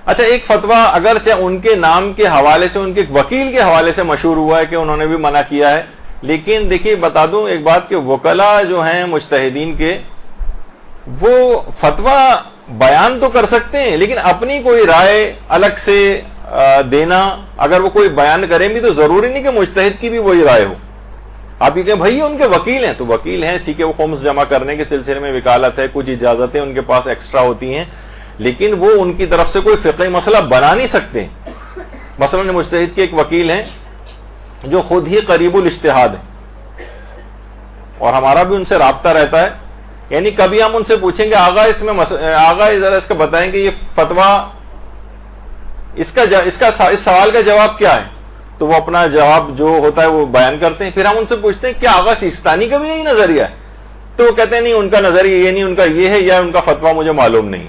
اچھا، ایک فتویٰ اگرچہ ان کے نام کے حوالے سے، ان کے ایک وکیل کے حوالے سے مشہور ہوا ہے کہ انہوں نے بھی منع کیا ہے. لیکن دیکھیے بتا دوں ایک بات کہ وکلاء جو ہیں مجتہدین کے، وہ فتویٰ بیان تو کر سکتے ہیں لیکن اپنی کوئی رائے الگ سے دینا، اگر وہ کوئی بیان کریں بھی تو ضروری نہیں کہ مجتہد کی بھی وہی رائے ہو. آپ یہ کہیں بھائی ان کے وکیل ہیں تو وکیل ہیں، ٹھیک ہے، وہ خمس جمع کرنے کے سلسلے میں وکالت ہے، کچھ اجازتیں ان کے پاس ایکسٹرا ہوتی ہیں، لیکن وہ ان کی طرف سے کوئی فقہی مسئلہ بنا نہیں سکتے. مثلا مجتہد کے ایک وکیل ہیں جو خود ہی قریب الاجتہاد ہے اور ہمارا بھی ان سے رابطہ رہتا ہے. یعنی کبھی ہم ان سے پوچھیں گے آغا اس میں آغا ذرا اس کا بتائیں کہ یہ فتویٰ اس سوال کا جواب کیا ہے، تو وہ اپنا جواب جو ہوتا ہے وہ بیان کرتے ہیں. پھر ہم ان سے پوچھتے ہیں کیا آغا سیستانی کا بھی یہی نظریہ ہے، تو وہ کہتے ہیں نہیں ان کا نظریہ یہ نہیں، ان کا یہ ہے، یا ان کا فتویٰ مجھے معلوم نہیں.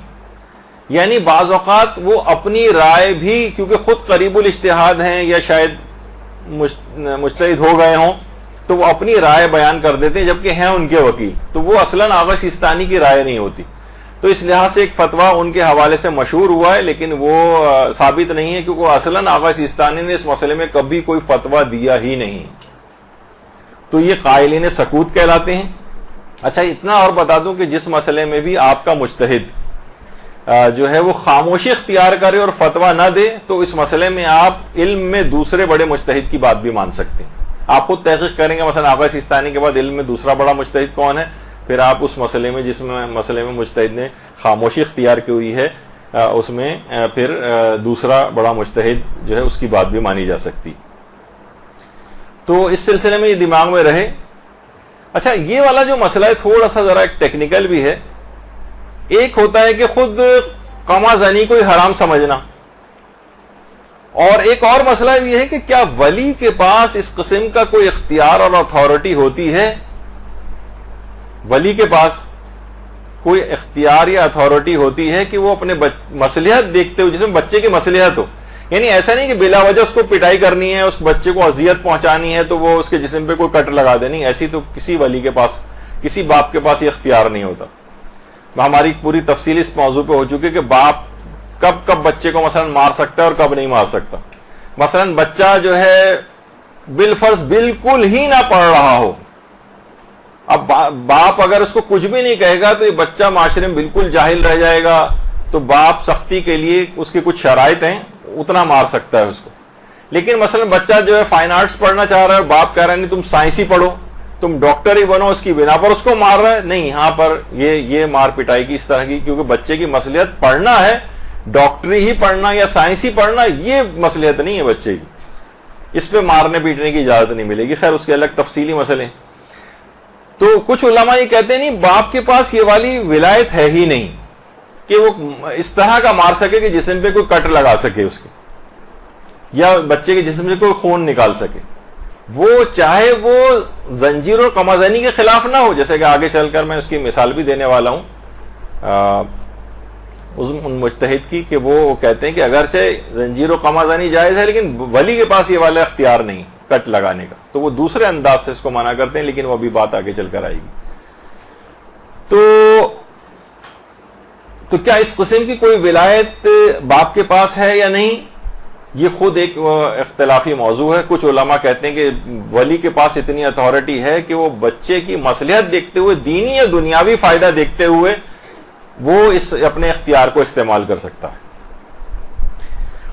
یعنی بعض اوقات وہ اپنی رائے بھی کیونکہ خود قریب الاجتہاد ہیں یا شاید مجتہد ہو گئے ہوں تو وہ اپنی رائے بیان کر دیتے ہیں، جبکہ ہیں ان کے وکیل، تو وہ اصلاً آغا سیستانی کی رائے نہیں ہوتی. تو اس لحاظ سے ایک فتویٰ ان کے حوالے سے مشہور ہوا ہے لیکن وہ ثابت نہیں ہے، کیونکہ اصلاً آغا سیستانی نے اس مسئلے میں کبھی کوئی فتویٰ دیا ہی نہیں. تو یہ قائلین سکوت کہلاتے ہیں. اچھا، اتنا اور بتا دوں کہ جس مسئلے میں بھی آپ کا مجتہد جو ہے وہ خاموشی اختیار کرے اور فتویٰ نہ دے، تو اس مسئلے میں آپ علم میں دوسرے بڑے مجتہد کی بات بھی مان سکتے ہیں. آپ خود تحقیق کریں گے مثلا آغا سیستانی کے بعد علم میں دوسرا بڑا مجتہد کون ہے، پھر آپ اس مسئلے میں جس مسئلے میں مجتہد نے خاموشی اختیار کی ہوئی ہے اس میں پھر دوسرا بڑا مجتہد جو ہے اس کی بات بھی مانی جا سکتی. تو اس سلسلے میں یہ دماغ میں رہے. اچھا یہ والا جو مسئلہ ہے تھوڑا سا ذرا ایک ٹیکنیکل بھی ہے. ایک ہوتا ہے کہ خود قما زنی کو حرام سمجھنا, اور ایک اور مسئلہ یہ ہے کہ کیا ولی کے پاس اس قسم کا کوئی اختیار اور اتھارٹی ہوتی ہے, ولی کے پاس کوئی اختیار یا اتھارٹی ہوتی ہے کہ وہ اپنے مصلحت دیکھتے ہوئے, جس میں بچے کی مصلحت ہو, یعنی ایسا نہیں کہ بلا وجہ اس کو پٹائی کرنی ہے, اس بچے کو اذیت پہنچانی ہے تو وہ اس کے جسم پہ کوئی کٹ لگا دے, نہیں, ایسی تو کسی ولی کے پاس, کسی باپ کے پاس یہ اختیار نہیں ہوتا. ہماری پوری تفصیل اس موضوع پہ ہو چکی ہے کہ باپ کب کب بچے کو مثلا مار سکتا ہے اور کب نہیں مار سکتا. مثلا بچہ جو ہے بالفرض بالکل ہی نہ پڑھ رہا ہو, اب باپ اگر اس کو کچھ بھی نہیں کہے گا تو یہ بچہ معاشرے میں بالکل جاہل رہ جائے گا, تو باپ سختی کے لیے اس کے کچھ شرائط ہیں, اتنا مار سکتا ہے اس کو. لیکن مثلا بچہ جو ہے فائن آرٹس پڑھنا چاہ رہا ہے اور باپ کہہ رہا ہے نہیں تم سائنس ہی پڑھو, تم ڈاکٹر ہی بنو, اس کی بنا پر اس کو مار رہا ہے, نہیں, یہاں پر یہ مار پٹائی کی اس طرح کی, کیونکہ بچے کی مصلحت پڑھنا ہے, ڈاکٹری ہی پڑھنا یا سائنس ہی پڑھنا, یہ مصلحت نہیں ہے بچے کی, اس پہ مارنے پیٹنے کی اجازت نہیں ملے گی. خیر اس کے الگ تفصیلی مسئلے ہیں. تو کچھ علماء یہ کہتے ہیں نہیں, باپ کے پاس یہ والی ولایت ہے ہی نہیں کہ وہ اس طرح کا مار سکے کہ جسم پہ کوئی کٹ لگا سکے اس کے, یا بچے کے جسم سے کوئی خون نکال سکے. وہ چاہے وہ زنجیر اور قمازنی کے خلاف نہ ہو, جیسے کہ آگے چل کر میں اس کی مثال بھی دینے والا ہوں ان مجتہد کی, کہ وہ کہتے ہیں کہ اگرچہ زنجیر و قمازنی جائز ہے لیکن ولی کے پاس یہ والا اختیار نہیں کٹ لگانے کا, تو وہ دوسرے انداز سے اس کو منع کرتے ہیں, لیکن وہ بھی بات آگے چل کر آئے گی. تو کیا اس قسم کی کوئی ولایت باپ کے پاس ہے یا نہیں, یہ خود ایک اختلافی موضوع ہے. کچھ علماء کہتے ہیں کہ ولی کے پاس اتنی اتھارٹی ہے کہ وہ بچے کی مصلحت دیکھتے ہوئے, دینی یا دنیاوی فائدہ دیکھتے ہوئے وہ اس اپنے اختیار کو استعمال کر سکتا ہے.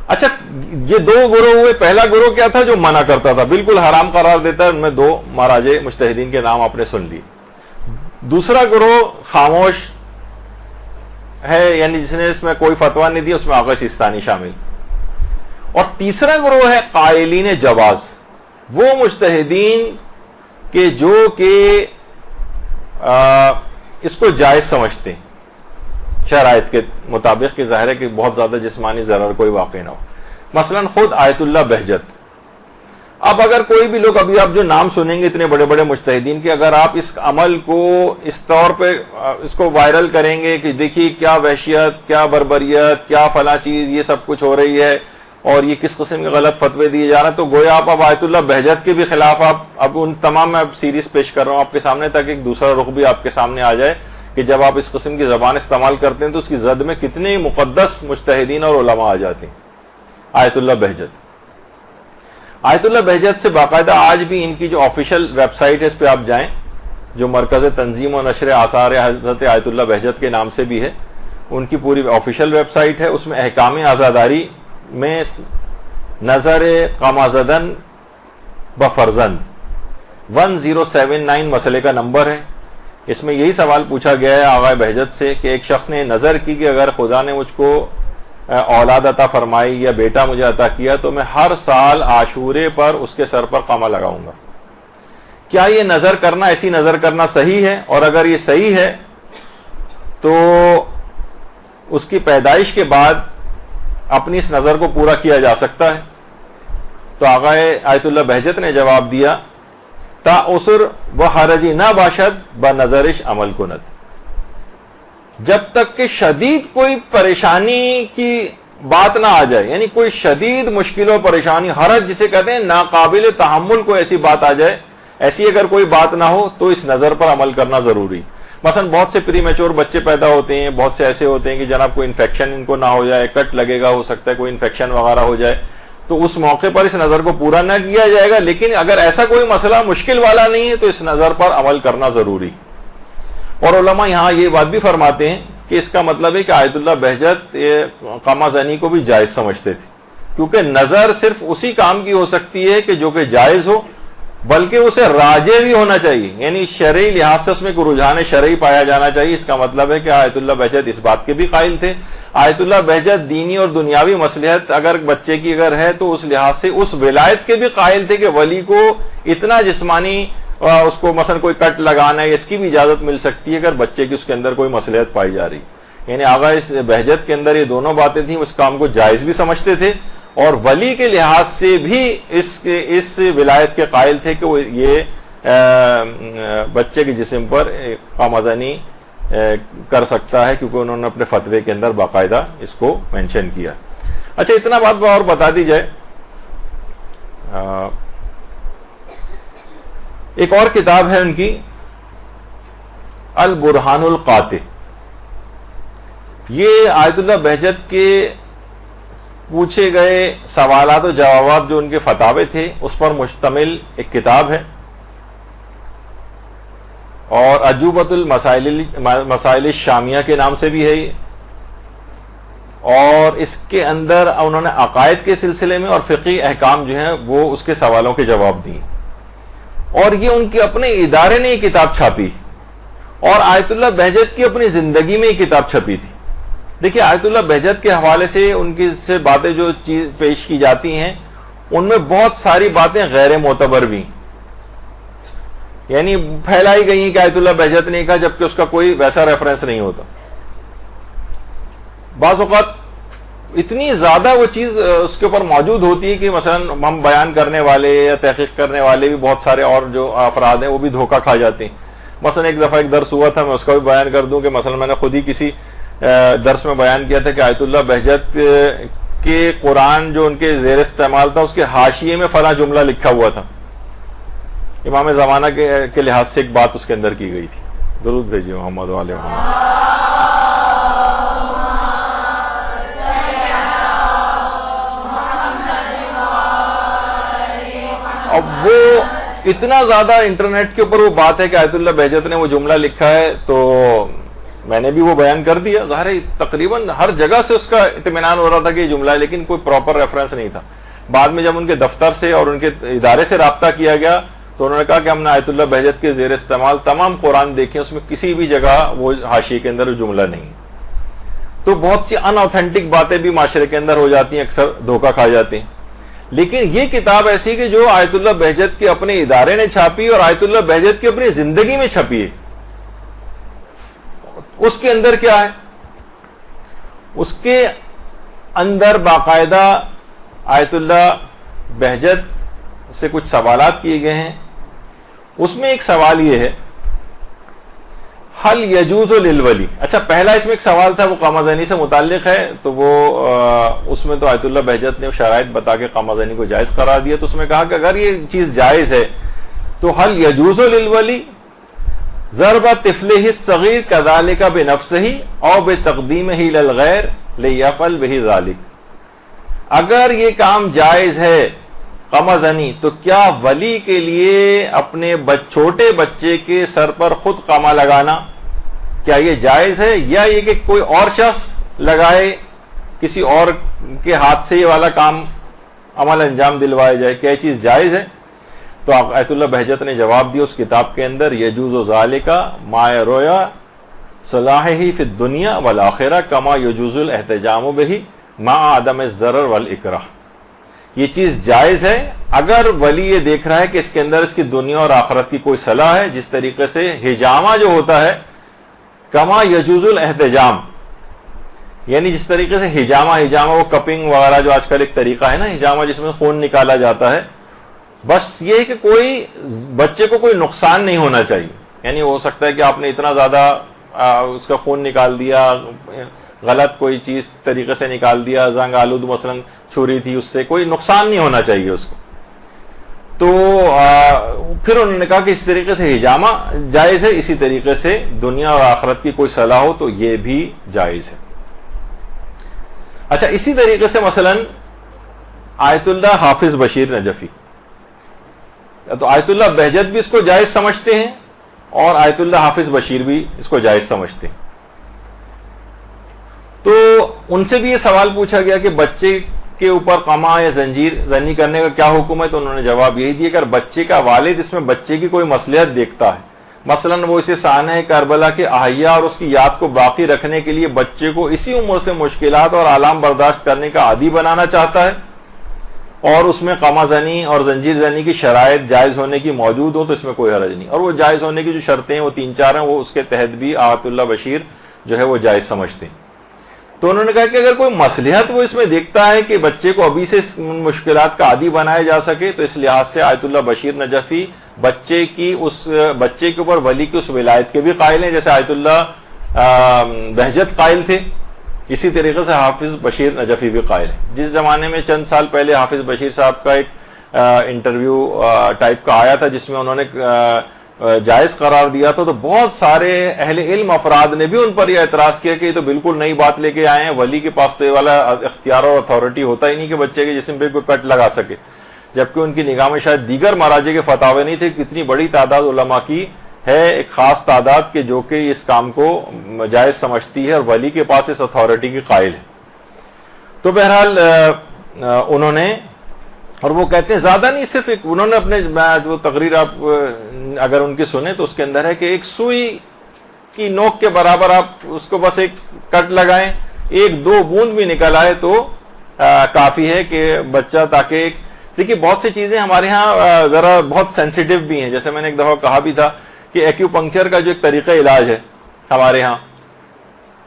اچھا یہ دو گروہ ہوئے. پہلا گروہ کیا تھا, جو منع کرتا تھا, بالکل حرام قرار دیتا ہے, ان میں دو مراجع مجتہدین کے نام آپ نے سن لیے. دوسرا گروہ خاموش ہے, یعنی جس نے اس میں کوئی فتویٰ نہیں دیا, اس میں آغا سیستانی شامل. اور تیسرا گروہ ہے قائلین جواز, وہ مجتہدین کہ جو کہ اس کو جائز سمجھتے ہیں شرائط کے مطابق, کہ ظاہر ہے کہ بہت زیادہ جسمانی ضرر کوئی واقع نہ ہو. مثلا خود آیت اللہ بہجت. اب اگر کوئی بھی لوگ, ابھی آپ جو نام سنیں گے اتنے بڑے بڑے مجتہدین کے, اگر آپ اس عمل کو اس طور پہ اس کو وائرل کریں گے کہ دیکھیے کیا وحشیت, کیا بربریت, کیا فلاں چیز, یہ سب کچھ ہو رہی ہے اور یہ کس قسم کے غلط فتوے دیے جا رہے ہیں, تو گویا آپ اب آیت اللہ بہجت کے بھی خلاف آپ اب ان تمام, میں سیریز پیش کر رہا ہوں آپ کے سامنے تاکہ ایک دوسرا رخ بھی آپ کے سامنے آ جائے کہ جب آپ اس قسم کی زبان استعمال کرتے ہیں تو اس کی زد میں کتنے مقدس مجتہدین اور علماء آ جاتے ہیں. آیت اللہ بہجت, آیت اللہ بہجت سے باقاعدہ آج بھی ان کی جو آفیشیل ویب سائٹ ہے اس پہ آپ جائیں, جو مرکز تنظیم و نشر آثار حضرت آیت اللہ بہجت کے نام سے بھی ہے, ان کی پوری آفیشیل ویب سائٹ ہے. اس میں احکام عزاداری میں نظر قمازدن بفرزند 1079 مسئلے کا نمبر ہے. اس میں یہی سوال پوچھا گیا ہے آغا بہجت سے کہ ایک شخص نے نظر کی کہ اگر خدا نے مجھ کو اولاد عطا فرمائی یا بیٹا مجھے عطا کیا تو میں ہر سال عاشورے پر اس کے سر پر قمع لگاؤں گا. کیا یہ نظر کرنا, ایسی نظر کرنا صحیح ہے؟ اور اگر یہ صحیح ہے تو اس کی پیدائش کے بعد اپنی اس نظر کو پورا کیا جا سکتا ہے؟ تو آغا آیت اللہ بہجت نے جواب دیا, تا اسر و حرجی نہ باشد بنظرش عمل کند, جب تک کہ شدید کوئی پریشانی کی بات نہ آ جائے, یعنی کوئی شدید مشکل و پریشانی, حرج جسے کہتے ہیں ناقابل تحمل کوئی ایسی بات آ جائے, ایسی اگر کوئی بات نہ ہو تو اس نظر پر عمل کرنا ضروری. مثلا بہت سے پری میچور بچے پیدا ہوتے ہیں, بہت سے ایسے ہوتے ہیں کہ جناب کوئی انفیکشن ان کو نہ ہو جائے, کٹ لگے گا, ہو سکتا ہے کوئی انفیکشن وغیرہ ہو جائے, تو اس موقع پر اس نظر کو پورا نہ کیا جائے گا. لیکن اگر ایسا کوئی مسئلہ مشکل والا نہیں ہے تو اس نظر پر عمل کرنا ضروری. اور علماء یہاں یہ بات بھی فرماتے ہیں کہ اس کا مطلب ہے کہ آیت اللہ بہجت قمع زنی کو بھی جائز سمجھتے تھے, کیونکہ نظر صرف اسی کام کی ہو سکتی ہے کہ جو کہ جائز ہو, بلکہ اسے راجع بھی ہونا چاہیے، یعنی شرعی لحاظ سے اس میں کوئی رجحان شرعی پایا جانا چاہیے۔ اس کا مطلب ہے کہ آیت اللہ بہجت اس بات کے بھی قائل تھے، آیت اللہ بہجت دینی اور دنیاوی مصلحت اگر بچے کی اگر ہے تو اس لحاظ سے اس ولایت کے بھی قائل تھے کہ ولی کو اتنا جسمانی اس کو مثلا کوئی کٹ لگانا ہے، اس کی بھی اجازت مل سکتی ہے اگر بچے کی اس کے اندر کوئی مصلحت پائی جا رہی، یعنی آغا اس بہجت کے اندر یہ دونوں باتیں تھیں، اس کام کو جائز بھی سمجھتے تھے اور ولی کے لحاظ سے بھی اس ولایت کے قائل تھے کہ وہ یہ بچے کے جسم پر قامزنی کر سکتا ہے، کیونکہ انہوں نے اپنے فتوے کے اندر باقاعدہ اس کو مینشن کیا۔ اچھا اتنا بات اور بتا دی جائے، ایک اور کتاب ہے ان کی البرہان القاطع، یہ آیت اللہ بہجت کے پوچھے گئے سوالات و جوابات جو ان کے فتاوے تھے اس پر مشتمل ایک کتاب ہے، اور عجوبۃ المسائل الشامیہ کے نام سے بھی ہے یہ، اور اس کے اندر انہوں نے عقائد کے سلسلے میں اور فقہی احکام جو ہیں وہ اس کے سوالوں کے جواب دیے، اور یہ ان کے اپنے ادارے نے یہ کتاب چھاپی، اور آیت اللہ بہجت کی اپنی زندگی میں یہ کتاب چھپی تھی۔ دیکھیے آیت اللہ بہجت کے حوالے سے ان کی سے باتیں جو چیز پیش کی جاتی ہیں ان میں بہت ساری باتیں غیر معتبر بھی ہیں، یعنی پھیلائی گئی ہیں کہ آیت اللہ بہجت نے کہا جبکہ اس کا کوئی ویسا ریفرنس نہیں ہوتا۔ بعض اوقات اتنی زیادہ وہ چیز اس کے اوپر موجود ہوتی ہے کہ مثلا ہم بیان کرنے والے یا تحقیق کرنے والے بھی بہت سارے اور جو افراد ہیں وہ بھی دھوکہ کھا جاتے ہیں۔ مثلا ایک دفعہ ایک درس ہوا تھا، میں اس کا بھی بیان کر دوں کہ مثلا میں نے خود ہی کسی درس میں بیان کیا تھا کہ آیت اللہ بہجت کے قرآن جو ان کے زیر استعمال تھا اس کے حاشیے میں فلاں جملہ لکھا ہوا تھا، امام زمانہ کے لحاظ سے ایک بات اس کے اندر کی گئی تھی۔ درود بھیجیے محمد و آل محمد۔ اب وہ اتنا زیادہ انٹرنیٹ کے اوپر وہ بات ہے کہ آیت اللہ بہجت نے وہ جملہ لکھا ہے، تو میں نے بھی وہ بیان کر دیا، ظاہر ہے تقریباً ہر جگہ سے اس کا اطمینان ہو رہا تھا کہ یہ جملہ ہے، لیکن کوئی پراپر ریفرنس نہیں تھا۔ بعد میں جب ان کے دفتر سے اور ان کے ادارے سے رابطہ کیا گیا تو انہوں نے کہا کہ ہم نے آیت اللہ بہجت کے زیر استعمال تمام قرآن دیکھیں، اس میں کسی بھی جگہ وہ حاشیے کے اندر جملہ نہیں۔ تو بہت سی ان اوتھینٹک باتیں بھی معاشرے کے اندر ہو جاتی ہیں، اکثر دھوکہ کھا جاتے ہیں، لیکن یہ کتاب ایسی کہ جو آیت اللہ بہجت کے اپنے ادارے نے چھاپی اور آیت اللہ بہجت کی اپنی زندگی میں چھپی ہے۔ اس کے اندر کیا ہے؟ اس کے اندر باقاعدہ آیت اللہ بہجت سے کچھ سوالات کیے گئے ہیں۔ اس میں ایک سوال یہ ہے، حل یجوز للولی، اچھا پہلا اس میں ایک سوال تھا وہ قامزنی سے متعلق ہے، تو وہ اس میں تو آیت اللہ بہجت نے شرائط بتا کے قامزنی کو جائز قرار دیا، تو اس میں کہا کہ اگر یہ چیز جائز ہے تو حل یجوز للولی ضرب طفلہ الصغیر کذالک بنفسہ او بتقدیمہ للغیر لیفعل بہ ذلک، اگر یہ کام جائز ہے قامزنی تو کیا ولی کے لیے اپنے چھوٹے بچے کے سر پر خود قامہ لگانا کیا یہ جائز ہے، یا یہ کہ کوئی اور شخص لگائے، کسی اور کے ہاتھ سے یہ والا کام عمل انجام دلوائے جائے، کیا یہ چیز جائز ہے؟ تو آیت اللہ بہجت نے جواب دیا اس کتاب کے اندر، یجوز ذالک ما یرویا صلاحہ فی الدنیا والآخرہ کما یجوز الاحتجام بہ مع عدم الضرر والاکراہ، یہ چیز جائز ہے اگر ولی یہ دیکھ رہا ہے کہ اس کے اندر اس کی دنیا اور آخرت کی کوئی صلاح ہے، جس طریقے سے حجامہ جو ہوتا ہے کما یجوز الاحتجام، یعنی جس طریقے سے حجامہ وہ کپنگ وغیرہ جو آج کل ایک طریقہ ہے نا حجامہ جس میں خون نکالا جاتا ہے، بس یہ ہے کہ کوئی بچے کو کوئی نقصان نہیں ہونا چاہیے، یعنی ہو سکتا ہے کہ آپ نے اتنا زیادہ اس کا خون نکال دیا، غلط کوئی چیز طریقے سے نکال دیا، زنگ آلود مثلا چھری تھی، اس سے کوئی نقصان نہیں ہونا چاہیے اس کو، تو پھر انہوں نے کہا کہ اس طریقے سے حجامہ جائز ہے، اسی طریقے سے دنیا اور آخرت کی کوئی صلاح ہو تو یہ بھی جائز ہے۔ اچھا اسی طریقے سے مثلا آیت اللہ حافظ بشیر نجفی، تو آیت اللہ بہجت بھی اس کو جائز سمجھتے ہیں اور آیت اللہ حافظ بشیر بھی اس کو جائز سمجھتے ہیں۔ تو ان سے بھی یہ سوال پوچھا گیا کہ بچے کے اوپر قما یا زنجیر زنی کرنے کا کیا حکم ہے؟ تو انہوں نے جواب یہی دیا کہ اگر بچے کا والد اس میں بچے کی کوئی مصلحت دیکھتا ہے، مثلاً وہ اسے سانحہ کربلا کے احیا اور اس کی یاد کو باقی رکھنے کے لیے بچے کو اسی عمر سے مشکلات اور آلام برداشت کرنے کا عادی بنانا چاہتا ہے، اور اس میں قما زنی اور زنجیر زنی کی شرائط جائز ہونے کی موجود ہو، تو اس میں کوئی حرج نہیں، اور وہ جائز ہونے کی جو شرطیں ہیں وہ 3-4 ہیں، وہ اس کے تحت بھی آیت اللہ بشیر جو ہے وہ جائز سمجھتے ہیں۔ تو انہوں نے کہا کہ اگر کوئی مصلحت وہ اس میں دیکھتا ہے کہ بچے کو ابھی سے مشکلات کا عادی بنایا جا سکے، تو اس لحاظ سے آیت اللہ بشیر نجفی بچے کے اوپر ولی کی اس ولایت کے بھی قائل ہیں، جیسے آیت اللہ بہجت قائل تھے، اسی طریقے سے حافظ بشیر نجفی بھی قائل ہے۔ جس زمانے میں چند سال پہلے حافظ بشیر صاحب کا ایک انٹرویو ٹائپ کا آیا تھا جس میں انہوں نے جائز قرار دیا تھا، تو بہت سارے اہل علم افراد نے بھی ان پر یہ اعتراض کیا کہ یہ تو بالکل نئی بات لے کے آئے ہیں، ولی کے پاس تو یہ والا اختیار اور اتھارٹی ہوتا ہی نہیں کہ بچے کے جسم پہ کوئی کٹ لگا سکے، جبکہ ان کی نگاہ میں شاید دیگر مراجع کے فتاوے نہیں تھے، کتنی بڑی تعداد علماء کی ہے، ایک خاص تعداد کے جو کہ اس کام کو جائز سمجھتی ہے اور ولی کے پاس اس اتھارٹی کی قائل ہے۔ تو بہرحال انہوں نے، اور وہ کہتے ہیں زیادہ نہیں، صرف ایک انہوں نے اپنے وہ تقریر آپ اگر ان کی سنیں تو اس کے اندر ہے کہ ایک سوئی کی نوک کے برابر آپ اس کو بس ایک کٹ لگائیں، 1-2 بوند بھی نکل آئے تو کافی ہے کہ بچہ، تاکہ دیکھیے بہت سی چیزیں ہمارے ہاں ذرا بہت سینسیٹیو بھی ہیں، جیسے میں نے ایک دفعہ کہا بھی تھا کہ ایکیوپنکچر کا جو ایک طریقہ علاج ہے ہمارے ہاں،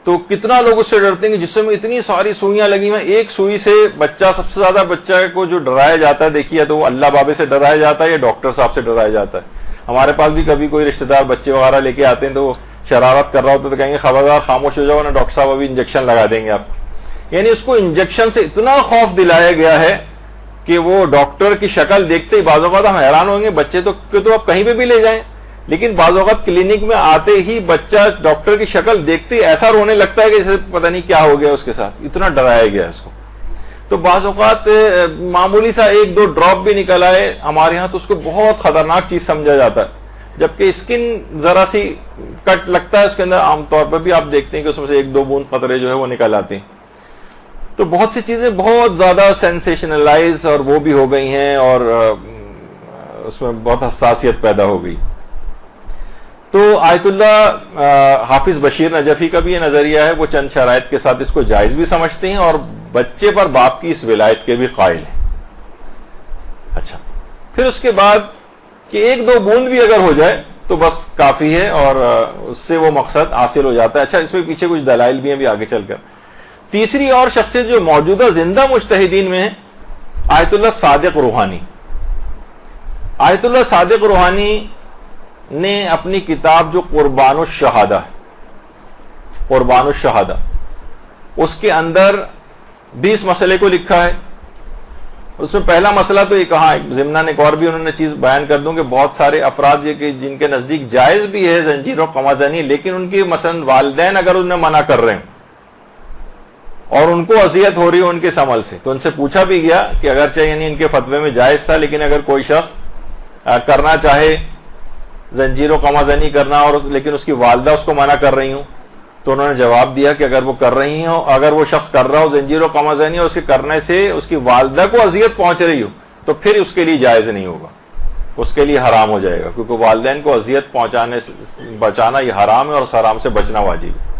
تو کتنا لوگ اس سے ڈرتے ہیں کہ جسم میں اتنی ساری سوئیاں لگی ہوئی ہیں، ایک سوئی سے بچہ، سب سے زیادہ بچہ کو جو ڈرایا جاتا ہے دیکھیے تو وہ اللہ بابے سے ڈرایا جاتا ہے یا ڈاکٹر صاحب سے ڈرایا جاتا ہے۔ ہمارے پاس بھی کبھی کوئی رشتہ دار بچے وغیرہ لے کے آتے ہیں تو وہ شرارت کر رہا ہوتا ہے تو کہیں گے خبردار خاموش ہو جاؤ نا ڈاکٹر صاحب ابھی انجیکشن لگا دیں گے آپ، یعنی اس کو انجیکشن سے اتنا خوف دلایا گیا ہے کہ وہ ڈاکٹر کی شکل دیکھتے ہی بعض اوقات ہم حیران ہوں گے، بچے تو آپ کہیں پہ بھی لے جائیں، لیکن بعض اوقات کلینک میں آتے ہی بچہ ڈاکٹر کی شکل دیکھتے ہی ایسا رونے لگتا ہے کہ جیسے پتہ نہیں کیا ہو گیا اس کے ساتھ، اتنا ڈرایا گیا اس کو۔ تو بعض اوقات معمولی سا 1-2 ڈراپ بھی نکل آئے ہمارے ہاں تو اس کو بہت خطرناک چیز سمجھا جاتا ہے، جبکہ اسکن ذرا سی کٹ لگتا ہے اس کے اندر عام طور پر بھی آپ دیکھتے ہیں کہ اس میں سے 1-2 بوند قطرے جو ہے وہ نکل آتے ہیں۔ تو بہت سی چیزیں بہت زیادہ سینسیشنلائز اور وہ بھی ہو گئی ہیں اور اس میں بہت حساسیت پیدا ہو گئی۔ تو آیت اللہ حافظ بشیر نجفی کا بھی یہ نظریہ ہے، وہ چند شرائط کے ساتھ اس کو جائز بھی سمجھتے ہیں اور بچے پر باپ کی اس ولایت کے بھی قائل ہیں۔ اچھا، پھر اس کے بعد کہ 1-2 بوند بھی اگر ہو جائے تو بس کافی ہے اور اس سے وہ مقصد حاصل ہو جاتا ہے۔ اچھا، اس میں پیچھے کچھ دلائل بھی ہیں بھی آگے چل کر۔ تیسری اور شخصیت جو موجودہ زندہ مجتہدین میں ہے، آیت اللہ صادق روحانی۔ آیت اللہ صادق روحانی نے اپنی کتاب جو قربان الشہادہ، قربان الشہادہ، اس کے اندر بھی اس مسئلے کو لکھا ہے۔ اس میں پہلا مسئلہ تو یہ کہا، ضمناً ایک اور بھی انہوں نے چیز بیان کر دوں کہ بہت سارے افراد یہ کہ جن کے نزدیک جائز بھی ہے زنجیر و قما زنی، لیکن ان کی مثلا والدین اگر انہیں منع کر رہے ہیں اور ان کو اذیت ہو رہی ہے ان کے اس عمل سے، تو ان سے پوچھا بھی گیا کہ اگرچہ یعنی ان کے فتوے میں جائز تھا، لیکن اگر کوئی شخص کرنا چاہے زنجیر و قما زنی کرنا اور لیکن اس کی والدہ اس کو منع کر رہی ہوں، تو انہوں نے جواب دیا کہ اگر وہ کر رہی ہوں، اگر وہ شخص کر رہا ہو زنجیر و قما زنی اور اس کے کرنے سے اس کی والدہ کو اذیت پہنچ رہی ہو، تو پھر اس کے لیے جائز نہیں ہوگا، اس کے لیے حرام ہو جائے گا، کیونکہ والدین کو اذیت پہنچانے سے بچانا یہ حرام ہے اور اس حرام سے بچنا واجب ہے۔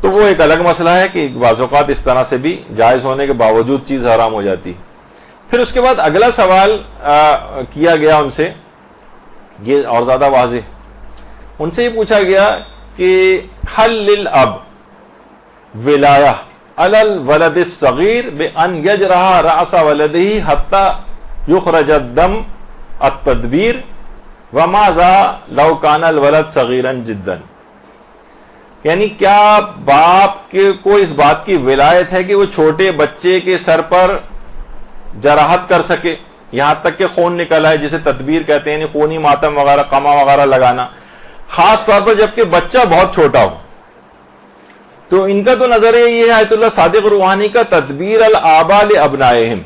تو وہ ایک الگ مسئلہ ہے کہ بعض اوقات اس طرح سے بھی جائز ہونے کے باوجود چیز حرام ہو جاتی۔ پھر اس کے بعد اگلا سوال کیا گیا ان سے، یہ اور زیادہ واضح، ان سے یہ پوچھا گیا کہ حل للاب ولایہ علی الولد الصغیر بان یجرح رأس ولدہ حتی یخرج الدم التدبیر وماذا لو کان الولد صغیرا جدا، یعنی کیا باپ کو اس بات کی ولایت ہے کہ وہ چھوٹے بچے کے سر پر جراحت کر سکے یہاں تک کہ خون نکل آئے، جسے تدبیر کہتے ہیں، یعنی خونی ماتم وغیرہ قما وغیرہ لگانا، خاص طور پر جبکہ بچہ بہت چھوٹا ہو؟ تو ان کا تو نظریہ یہ ہے آیت اللہ صادق روحانی کا، تدبیر الآباء لابنائہم،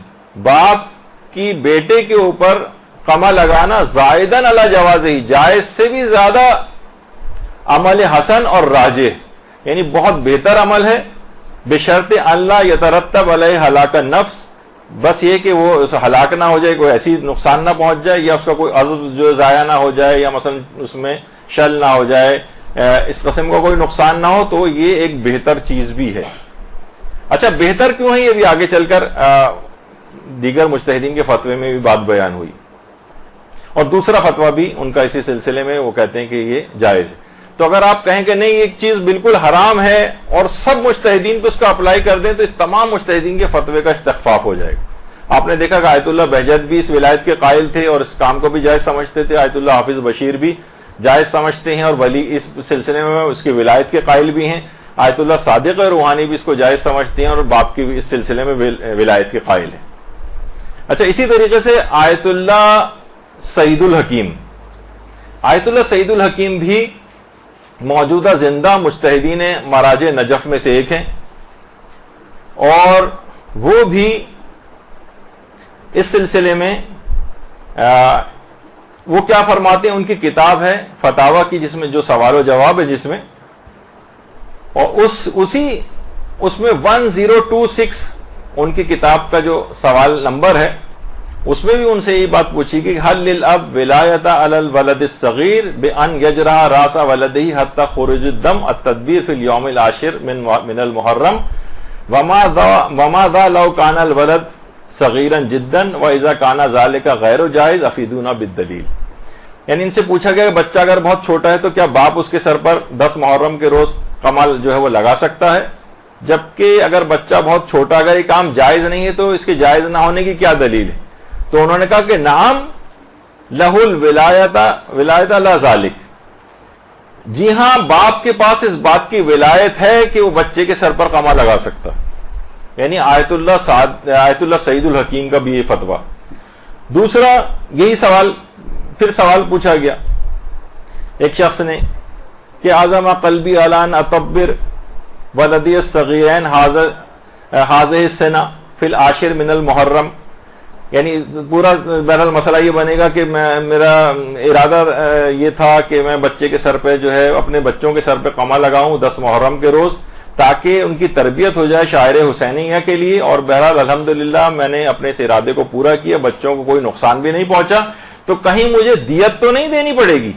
باپ کی بیٹے کے اوپر قما لگانا زائدن علی جوازہ، جائز سے بھی زیادہ عمل حسن اور راجح، یعنی بہت بہتر عمل ہے بشرط اللہ یترتب علیہ ہلاک النفس، بس یہ کہ وہ ہلاک نہ ہو جائے، کوئی ایسی نقصان نہ پہنچ جائے، یا اس کا کوئی عزب جو ضائع نہ ہو جائے، یا مثلا اس میں شل نہ ہو جائے، اس قسم کا کوئی نقصان نہ ہو، تو یہ ایک بہتر چیز بھی ہے۔ اچھا بہتر کیوں ہے، یہ بھی آگے چل کر دیگر مجتہدین کے فتوے میں بھی بات بیان ہوئی، اور دوسرا فتویٰ بھی ان کا اسی سلسلے میں، وہ کہتے ہیں کہ یہ جائز ہے۔ تو اگر آپ کہیں کہ نہیں ایک چیز بالکل حرام ہے اور سب مجتہدین کو اس کا اپلائی کر دیں، تو اس تمام مجتہدین کے فتوے کا استخفاف ہو جائے گا۔ آپ نے دیکھا کہ آیت اللہ بہجت بھی اس ولایت کے قائل تھے اور اس کام کو بھی جائز سمجھتے تھے، آیت اللہ حافظ بشیر بھی جائز سمجھتے ہیں اور ولی اس سلسلے میں اس کی ولایت کے قائل بھی ہیں، آیت اللہ صادق روحانی بھی اس کو جائز سمجھتے ہیں اور باپ کی بھی اس سلسلے میں ولایت کے قائل ہیں۔ اچھا اسی طریقے سے آیت اللہ سعید الحکیم، آیت اللہ سعید الحکیم بھی موجودہ زندہ مجتہدین مراجع نجف میں سے ایک ہیں، اور وہ بھی اس سلسلے میں وہ کیا فرماتے ہیں، ان کی کتاب ہے فتاوی کی، جس میں جو سوال و جواب ہے جس میں، اور اس میں 1026 ان کی کتاب کا جو سوال نمبر ہے، اس میں بھی ان سے یہ بات پوچھی کہ حل للاب ولایت علی الولد الصغیر بان یجرح راس ولدہ حتی خروج الدم التدبیر فی الیوم العاشر من المحرم وما ذا لو کان الولد صغیرا جدا واذا کان ذلک غیر جائز افیدونا بالدلیل۔ یعنی ان سے پوچھا گیا کہ بچہ اگر بہت چھوٹا ہے تو کیا باپ اس کے سر پر 10 محرم کے روز کمل جو ہے وہ لگا سکتا ہے، جبکہ اگر بچہ بہت چھوٹا، اگر یہ کام جائز نہیں ہے تو اس کے جائز نہ ہونے کی کیا دلیل ہے؟ تو انہوں نے کہا کہ نعم لہ الولایت لا ذالک، جی ہاں باپ کے پاس اس بات کی ولایت ہے کہ وہ بچے کے سر پر قمع لگا سکتا، یعنی آیت اللہ سعید الحکیم کا بھی یہ فتویٰ۔ دوسرا یہی سوال، پھر سوال پوچھا گیا ایک شخص نے کہ اعظم قلبی علان اطبر ولدی الصغیرین حاضہ السنہ فی العاشر من المحرم، یعنی پورا بہرحال مسئلہ یہ بنے گا کہ میرا ارادہ یہ تھا کہ میں بچے کے سر پہ جو ہے اپنے بچوں کے سر پہ قمع لگاؤں 10 محرم کے روز، تاکہ ان کی تربیت ہو جائے شاعر حسینیہ کے لیے، اور بہرحال الحمدللہ میں نے اپنے اس ارادے کو پورا کیا، بچوں کو کوئی نقصان بھی نہیں پہنچا، تو کہیں مجھے دیت تو نہیں دینی پڑے گی؟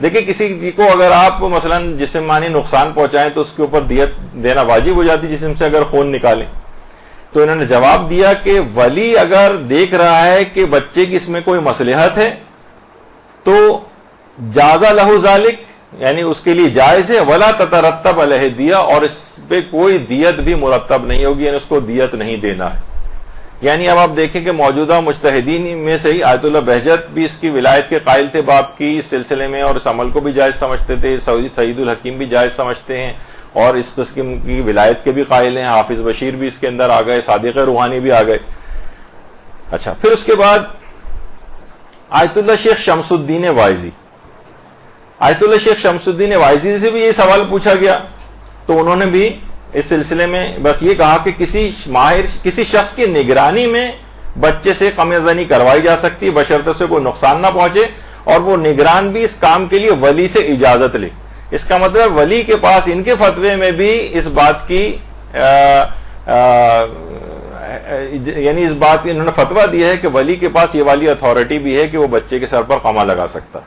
دیکھیں کسی کو اگر آپ مثلا جسمانی نقصان پہنچائیں تو اس کے اوپر دیت دینا واجب ہو جاتی جسم سے اگر خون نکالیں۔ تو انہوں نے جواب دیا کہ ولی اگر دیکھ رہا ہے کہ بچے کی اس میں کوئی مصلحت ہے تو جازا لہو ذالک، یعنی اس کے لیے جائز ہے، ولا تترتب علیہ دیا، اور اس پہ کوئی دیت بھی مرتب نہیں ہوگی، یعنی اس کو دیت نہیں دینا ہے۔ یعنی اب آپ دیکھیں کہ موجودہ مجتہدین میں سے ہی آیت اللہ بہجت بھی اس کی ولایت کے قائل تھے باپ کی اس سلسلے میں، اور اس عمل کو بھی جائز سمجھتے تھے، سعید الحکیم بھی جائز سمجھتے ہیں اور اس قسم کی ولایت کے بھی قائل ہیں، حافظ بشیر بھی اس کے اندر آ گئے، صادق روحانی بھی آ گئے۔ اچھا پھر اس کے بعد آیت اللہ شیخ شمس الدین وائزی، آیت اللہ شیخ شمس الدین وائزی سے بھی یہ سوال پوچھا گیا، تو انہوں نے بھی اس سلسلے میں بس یہ کہا کہ کسی شخص کی نگرانی میں بچے سے قمع زنی کروائی جا سکتی ہے بشرط سے کوئی نقصان نہ پہنچے، اور وہ نگران بھی اس کام کے لیے ولی سے اجازت لے۔ اس کا مطلب ولی کے پاس ان کے فتوے میں بھی اس بات کی یعنی اس بات کی انہوں نے فتویٰ دیا ہے کہ ولی کے پاس یہ والی اتھارٹی بھی ہے کہ وہ بچے کے سر پر قمع لگا سکتا۔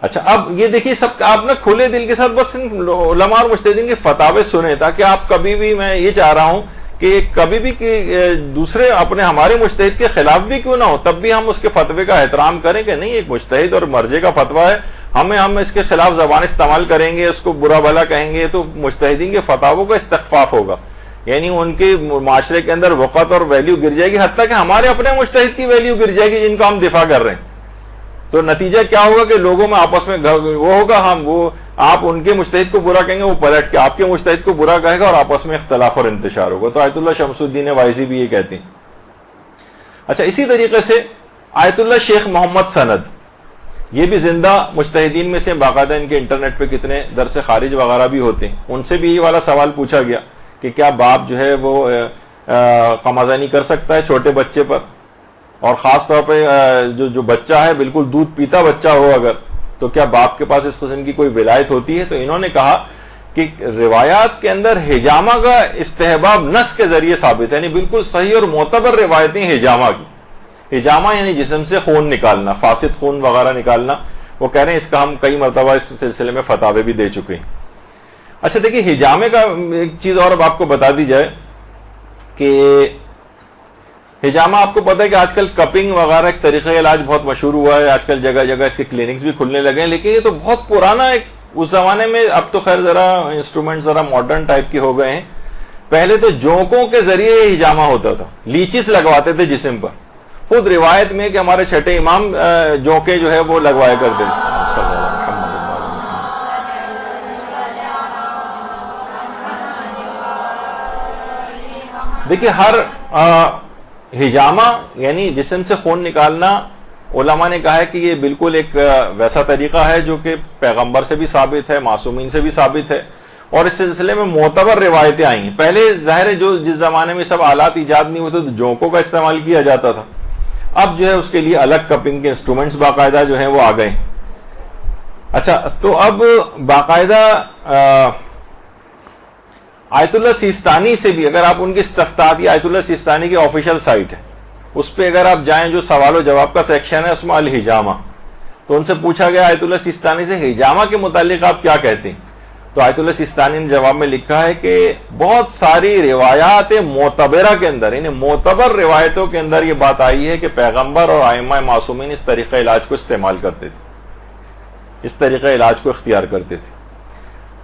اچھا اب یہ دیکھیے سب آپ نے کھلے دل کے ساتھ بس علماء اور مجتہدین کے فتاوے سنے، تاکہ آپ کبھی بھی، میں یہ چاہ رہا ہوں کہ کبھی بھی دوسرے ہمارے مجتہد کے خلاف بھی کیوں نہ ہو، تب بھی ہم اس کے فتوے کا احترام کریں کہ نہیں ایک مجتہد اور مرجع کا فتویٰ ہے، ہم اس کے خلاف زبان استعمال کریں گے، اس کو برا بھلا کہیں گے تو مجتہدین کے فتاووں کا استخفاف ہوگا، یعنی ان کے معاشرے کے اندر وقت اور ویلیو گر جائے گی، حتیٰ کہ ہمارے اپنے مجتہد کی ویلیو گر جائے گی جن کا ہم دفاع کر رہے ہیں۔ تو نتیجہ کیا ہوگا کہ لوگوں میں آپس میں وہ ہوگا، آپ ان کے مجتہد کو برا کہیں گے، وہ پلٹ کے آپ کے مجتہد کو برا کہے گا، اور آپس میں اختلاف اور انتشار ہوگا۔ تو آیت اللہ شمس الدین وائزی بھی یہ کہتے ہیں۔ اچھا اسی طریقے سے آیت اللہ شیخ محمد سند، یہ بھی زندہ مجتہدین میں سے، باقاعدہ ان کے انٹرنیٹ پہ کتنے درس خارج وغیرہ بھی ہوتے ہیں، ان سے بھی یہ والا سوال پوچھا گیا کہ کیا باپ جو ہے وہ قمع زنی کر سکتا ہے چھوٹے بچے پر، اور خاص طور پہ جو بچہ ہے بالکل دودھ پیتا بچہ ہو اگر، تو کیا باپ کے پاس اس قسم کی کوئی ولایت ہوتی ہے؟ تو انہوں نے کہا کہ روایات کے اندر حجامہ کا استحباب نص کے ذریعے ثابت ہے، یعنی بالکل صحیح اور معتبر روایتیں حجامہ کی. حجامہ یعنی جسم سے خون نکالنا، فاسد خون وغیرہ نکالنا. وہ کہہ رہے ہیں اس کا ہم کئی مرتبہ اس سلسلے میں فتاوے بھی دے چکے ہیں. اچھا دیکھیے حجامے کا ایک چیز اور اب آپ کو بتا دی جائے کہ حجامہ آپ کو پتا ہے کہ آج کل کپنگ وغیرہ ایک طریقہ علاج بہت مشہور ہوا ہے، آج کل جگہ جگہ اس کے کلینکس بھی کھلنے لگے ہیں، لیکن یہ تو بہت پرانا ایک اس زمانے میں، اب تو خیر ذرا انسٹرومنٹ ذرا ماڈرن ٹائپ کے ہو گئے ہیں. پہلے تو جونکوں کے ذریعے حجامہ ہوتا تھا، لیچز لگواتے تھے جسم پر. خود روایت میں کہ ہمارے چھٹے امام جونکے جو ہے وہ لگوایا کرتے تھے. دیکھیے ہر حجامہ یعنی جسم سے خون نکالنا، علماء نے کہا ہے کہ یہ بالکل ایک ویسا طریقہ ہے جو کہ پیغمبر سے بھی ثابت ہے، معصومین سے بھی ثابت ہے، اور اس سلسلے میں معتبر روایتیں آئی ہیں. پہلے ظاہر ہے جس زمانے میں سب آلات ایجاد نہیں ہوتے تو جونکوں کا استعمال کیا جاتا تھا. اب جو ہے اس کے لیے الگ کپنگ کے انسٹرومنٹس باقاعدہ جو ہیں وہ آ گئے. اچھا تو اب باقاعدہ آیت اللہ سیستانی سے بھی، اگر آپ ان کی استفتاحی آیت اللہ سیستانی کی آفیشیل سائٹ ہے اس پہ اگر آپ جائیں، جو سوال و جواب کا سیکشن ہے اس میں الحجامہ، تو ان سے پوچھا گیا آیت اللہ سیستانی سے حجامہ کے متعلق آپ کیا کہتے ہیں، تو آیت اللہ سیستانی نے جواب میں لکھا ہے کہ بہت ساری روایات معتبرہ کے اندر، یعنی معتبر روایتوں کے اندر یہ بات آئی ہے کہ پیغمبر اور ائمہ معصومین اس طریقہ علاج کو استعمال کرتے تھے، اس طریقہ علاج کو اختیار کرتے تھے.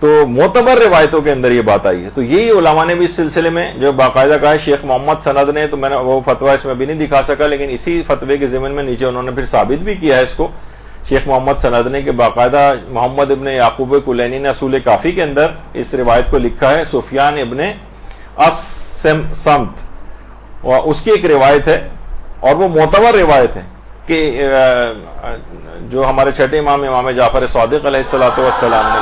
تو معتبر روایتوں کے اندر یہ بات آئی ہے. تو یہی علماء نے بھی اس سلسلے میں جو باقاعدہ کہا ہے. شیخ محمد سند نے، تو میں نے وہ فتویٰ اس میں بھی نہیں دکھا سکا، لیکن اسی فتوے کے ضمن میں نیچے انہوں نے پھر ثابت بھی کیا ہے اس کو، شیخ محمد سند نے، کہ باقاعدہ محمد ابن یعقوب کلینی نے اصول کافی کے اندر اس روایت کو لکھا ہے. سفیان ابن السمت اس کی ایک روایت ہے اور وہ معتبر روایت ہے کہ جو ہمارے چھٹے امام امام جعفر صادق علیہ الصلوۃ والسلام نے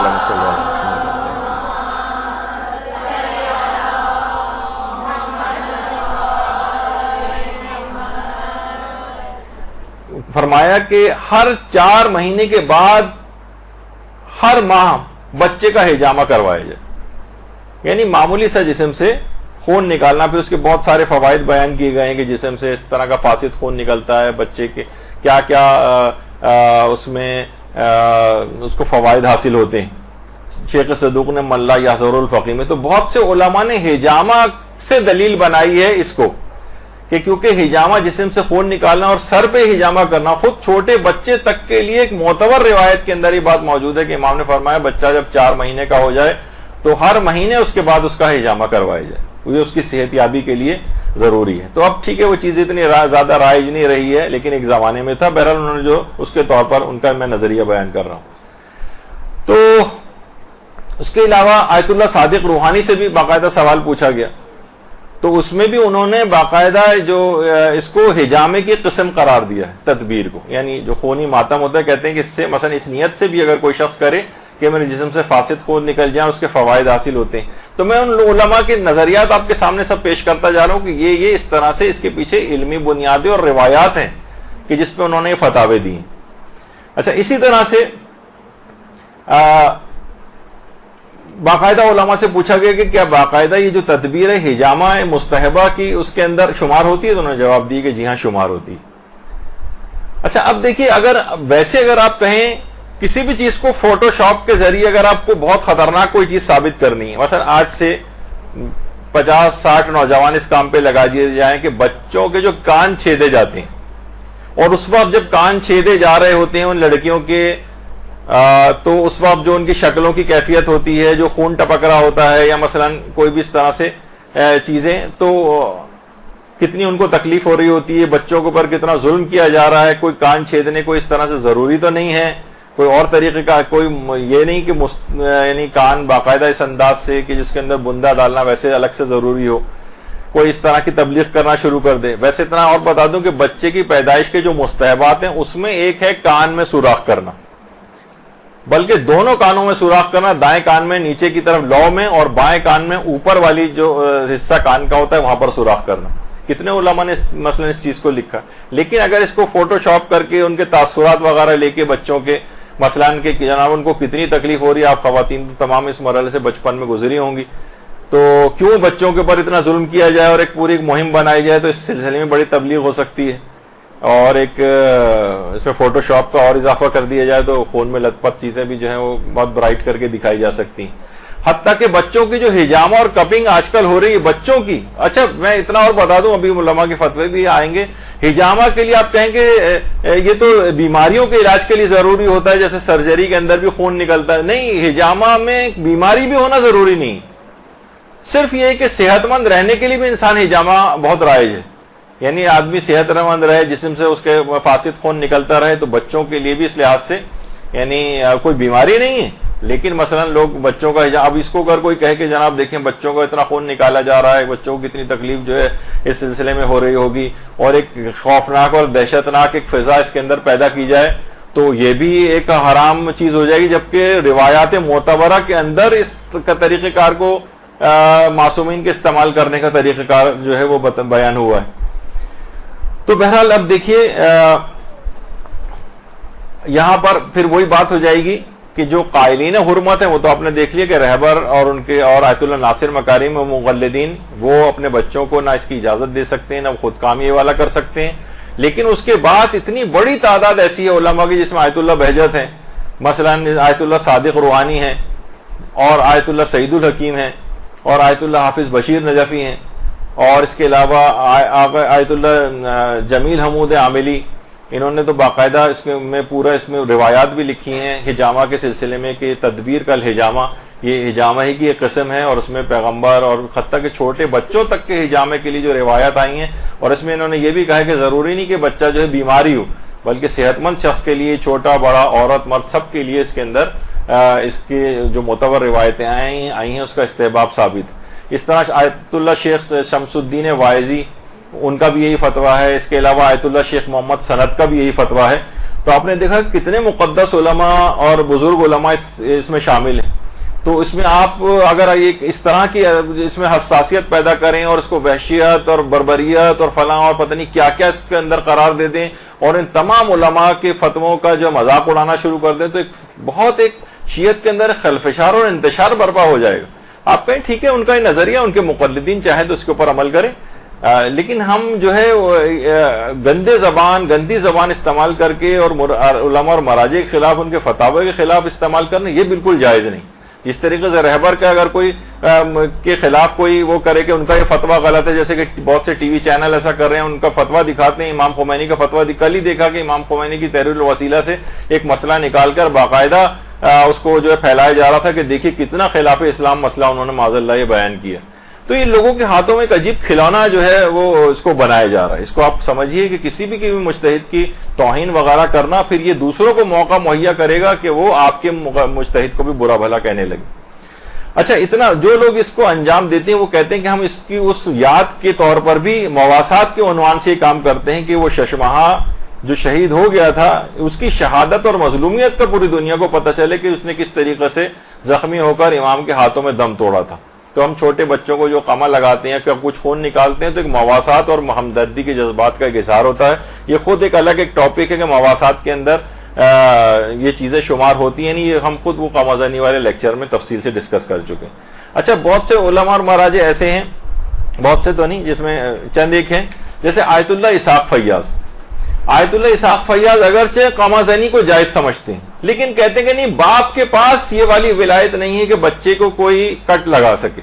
فرمایا کہ ہر 4 مہینے کے بعد ہر ماہ بچے کا حجامہ کروایا جائے، یعنی معمولی سا جسم سے خون نکالنا. پھر اس کے بہت سارے فوائد بیان کیے گئے ہیں کہ جسم سے اس طرح کا فاسد خون نکلتا ہے، بچے کے کیا کیا اس میں اس کو فوائد حاصل ہوتے ہیں. شیخ صدوق نے ملا یحذر الفقی میں، تو بہت سے علماء نے حجامہ سے دلیل بنائی ہے اس کو کہ کیونکہ حجامہ جسم سے خون نکالنا اور سر پہ حجامہ کرنا خود چھوٹے بچے تک کے لیے ایک معتبر روایت کے اندر یہ بات موجود ہے کہ امام نے فرمایا بچہ جب 4 مہینے کا ہو جائے تو ہر مہینے اس کے بعد اس کا حجامہ کروایا جائے، یہ اس کی صحت یابی کے لیے ضروری ہے. تو اب ٹھیک ہے وہ چیز اتنی زیادہ رائج نہیں رہی ہے، لیکن ایک زمانے میں تھا. بہرحال انہوں نے جو اس کے طور پر ان کا میں نظریہ بیان کر رہا ہوں. تو اس کے علاوہ آیت اللہ صادق روحانی سے بھی باقاعدہ سوال پوچھا گیا، تو اس میں بھی انہوں نے باقاعدہ جو اس کو حجامے کی قسم قرار دیا ہے، تدبیر کو، یعنی جو خونی ماتم ہوتا ہے، کہتے ہیں کہ اس سے مثلا اس نیت سے بھی اگر کوئی شخص کرے کہ میرے جسم سے فاسد خون نکل جائیں، اس کے فوائد حاصل ہوتے ہیں. تو میں ان علماء کے نظریات آپ کے سامنے سب پیش کرتا جا رہا ہوں کہ یہ اس طرح سے اس کے پیچھے علمی بنیادیں اور روایات ہیں کہ جس پہ انہوں نے یہ فتاوے دی ہیں. اچھا اسی طرح سے باقاعدہ علماء سے پوچھا گیا کہ کیا باقاعدہ یہ جو تدبیر ہے حجامہ مستحبہ کی اس کے اندر شمار ہوتی ہے، تو انہوں نے جواب دی کہ جی ہاں شمار ہوتی. اچھا اب دیکھیے اگر آپ کہیں کسی بھی چیز کو فوٹو شاپ کے ذریعے اگر آپ کو بہت خطرناک کوئی چیز ثابت کرنی ہے، مثلا آج سے 50-60 نوجوان اس کام پہ لگا دیے جائیں کہ بچوں کے جو کان چھیدے جاتے ہیں، اور اس وقت جب کان چھیدے جا رہے ہوتے ہیں ان لڑکیوں کے، تو اس وقت جو ان کی شکلوں کی کیفیت ہوتی ہے، جو خون ٹپک رہا ہوتا ہے یا مثلا کوئی بھی اس طرح سے چیزیں، تو کتنی ان کو تکلیف ہو رہی ہوتی ہے، بچوں کے اوپر کتنا ظلم کیا جا رہا ہے. کوئی کان چھیدنے کو اس طرح سے ضروری تو نہیں ہے، کوئی اور طریقے کا، کوئی یہ نہیں کہ یعنی کان باقاعدہ اس انداز سے کہ جس کے اندر بندہ ڈالنا ویسے الگ سے ضروری ہو، کوئی اس طرح کی تبلیغ کرنا شروع کر دے. ویسے اتنا اور بتا دوں کہ بچے کی پیدائش کے جو مستحبات ہیں اس میں ایک ہے کان میں سوراخ کرنا، بلکہ دونوں کانوں میں سوراخ کرنا، دائیں کان میں نیچے کی طرف لو میں، اور بائیں کان میں اوپر والی جو حصہ کان کا ہوتا ہے وہاں پر سوراخ کرنا. کتنے علماء نے مثلا اس چیز کو لکھا. لیکن اگر اس کو فوٹو شاپ کر کے ان کے تاثرات وغیرہ لے کے بچوں کے مثلاً کہ جناب ان کو کتنی تکلیف ہو رہی ہے، آپ خواتین تمام اس مرحلے سے بچپن میں گزری ہوں گی، تو کیوں بچوں کے اوپر اتنا ظلم کیا جائے اور ایک پوری مہم بنائی جائے، تو اس سلسلے میں بڑی تبلیغ ہو سکتی ہے، اور ایک اس میں فوٹو شاپ کا اور اضافہ کر دیا جائے تو خون میں لت پت چیزیں بھی جو ہیں وہ بہت برائٹ کر کے دکھائی جا سکتی ہیں. حتیٰ کہ بچوں کی جو ہجامہ اور کپنگ آج کل ہو رہی ہے بچوں کی، اچھا میں اتنا اور بتا دوں، ابھی علماء کے فتوے بھی آئیں گے. ہجامہ کے لیے آپ کہیں گے یہ تو بیماریوں کے علاج کے لیے ضروری ہوتا ہے، جیسے سرجری کے اندر بھی خون نکلتا ہے. نہیں، ہجامہ میں بیماری بھی ہونا ضروری نہیں، صرف یہ کہ صحت مند رہنے کے لیے بھی انسان ہجامہ بہت رائج ہے، یعنی آدمی صحت مند رہے، جسم سے اس کے فاسد خون نکلتا رہے. تو بچوں کے لیے بھی اس لحاظ سے یعنی کوئی بیماری نہیں ہے، لیکن مثلا لوگ بچوں کا اب اس کو اگر کوئی کہے کہ جناب دیکھیں بچوں کو اتنا خون نکالا جا رہا ہے، بچوں کو کتنی تکلیف جو ہے اس سلسلے میں ہو رہی ہوگی، اور ایک خوفناک اور دہشتناک ایک فضا اس کے اندر پیدا کی جائے، تو یہ بھی ایک حرام چیز ہو جائے گی. جبکہ روایات معتبرہ کے اندر اس طریقہ کار کو معصومین کے استعمال کرنے کا طریقہ کار جو ہے وہ بیان ہوا ہے. تو بہرحال اب دیکھیے یہاں پر پھر وہی بات ہو جائے گی کہ جو قائلین حرمت ہیں وہ تو آپ نے دیکھ لیا کہ رہبر اور ان کے اور آیت اللہ ناصر مکارم و مقلدین وہ اپنے بچوں کو نہ اس کی اجازت دے سکتے ہیں، نہ خود کام یہ والا کر سکتے ہیں. لیکن اس کے بعد اتنی بڑی تعداد ایسی ہے علماء کی جس میں آیت اللہ بہجت ہیں، مثلا آیت اللہ صادق روحانی ہیں، اور آیت اللہ سعید الحکیم ہیں، اور آیت اللہ حافظ بشیر نجفی ہیں، اور اس کے علاوہ آیت اللہ جمیل حمود عاملی. انہوں نے تو باقاعدہ اس میں پورا اس میں روایات بھی لکھی ہیں ہجامہ کے سلسلے میں کہ تدبیر کا الحجامہ، یہ ہجامہ ہی کی ایک قسم ہے، اور اس میں پیغمبر اور حتیٰ کہ چھوٹے بچوں تک کے ہجامے کے لیے جو روایات آئی ہیں، اور اس میں انہوں نے یہ بھی کہا کہ ضروری نہیں کہ بچہ جو ہے بیماری ہو، بلکہ صحت مند شخص کے لیے، چھوٹا بڑا عورت مرد سب کے لیے اس کے اندر اس کی جو معتبر روایتیں آئی ہیں اس کا استحباب ثابت. اس طرح آیت اللہ شیخ شمس الدین واعظی ان کا بھی یہی فتویٰ ہے. اس کے علاوہ آیت اللہ شیخ محمد سند کا بھی یہی فتویٰ ہے. تو آپ نے دیکھا کتنے مقدس علماء اور بزرگ علماء اس میں شامل ہیں. تو اس میں آپ اگر ایک اس طرح کی اس میں حساسیت پیدا کریں اور اس کو وحشیت اور بربریت اور فلاں اور پتہ نہیں کیا کیا اس کے اندر قرار دے دیں، اور ان تمام علماء کے فتووں کا جو مذاق اڑانا شروع کر دیں، تو ایک شیعت کے اندر خلفشار اور انتشار برپا ہو جائے گا. آپ کہیں ٹھیک ہے ان کا یہ نظریہ، ان کے مقلدین چاہیں تو اس کے اوپر عمل کریں، لیکن ہم جو ہے گندی زبان استعمال کر کے اور علماء اور مراجع کے خلاف، ان کے فتاوی کے خلاف استعمال کرنا یہ بالکل جائز نہیں. جس طریقے سے رہبر کا اگر کوئی کے خلاف کوئی وہ کرے کہ ان کا یہ فتویٰ غلط ہے، جیسے کہ بہت سے ٹی وی چینل ایسا کر رہے ہیں، ان کا فتویٰ دکھاتے ہیں، امام خمینی کا فتویٰ کل ہی دیکھا کہ امام خمینی کی تحریر الوسیلہ سے ایک مسئلہ نکال کر باقاعدہ اس کو جو ہے پھیلایا جا رہا تھا کہ دیکھیے کتنا خلاف اسلام مسئلہ انہوں نے معاذ اللہ یہ بیان کیا. تو یہ لوگوں کے ہاتھوں میں ایک عجیب کھلونا جو ہے وہ اس کو بنایا جا رہا ہے. اس کو آپ سمجھیے کہ کسی بھی مجتہد کی توہین وغیرہ کرنا پھر یہ دوسروں کو موقع مہیا کرے گا کہ وہ آپ کے مجتہد کو بھی برا بھلا کہنے لگے. اچھا، اتنا جو لوگ اس کو انجام دیتے ہیں وہ کہتے ہیں کہ ہم اس کی اس یاد کے طور پر بھی مواسات کے عنوان سے یہ کام کرتے ہیں کہ وہ ششمہا جو شہید ہو گیا تھا اس کی شہادت اور مظلومیت کا پوری دنیا کو پتہ چلے کہ اس نے کس طریقے سے زخمی ہو کر امام کے ہاتھوں میں دم توڑا تھا. تو ہم چھوٹے بچوں کو جو قمع لگاتے ہیں کہ کچھ خون نکالتے ہیں تو ایک مواسات اور ہمدردی کے جذبات کا ایک اظہار ہوتا ہے. یہ خود ایک الگ ایک ٹاپک ہے کہ مواسات کے اندر یہ چیزیں شمار ہوتی ہیں. یہ ہم خود وہ قمازنی والے لیکچر میں تفصیل سے ڈسکس کر چکے ہیں. اچھا، بہت سے علماء اور مراجع ایسے ہیں، بہت سے تو نہیں، جس میں چند ایک ہیں، جیسے آیت اللہ اسحاق فیاض. آیت اللہ اسحاق فیاض اگرچہ قمازنی کو جائز سمجھتے ہیں، لیکن کہتے ہیں کہ نہیں، باپ کے پاس یہ والی ولایت نہیں ہے کہ بچے کو کوئی کٹ لگا سکے.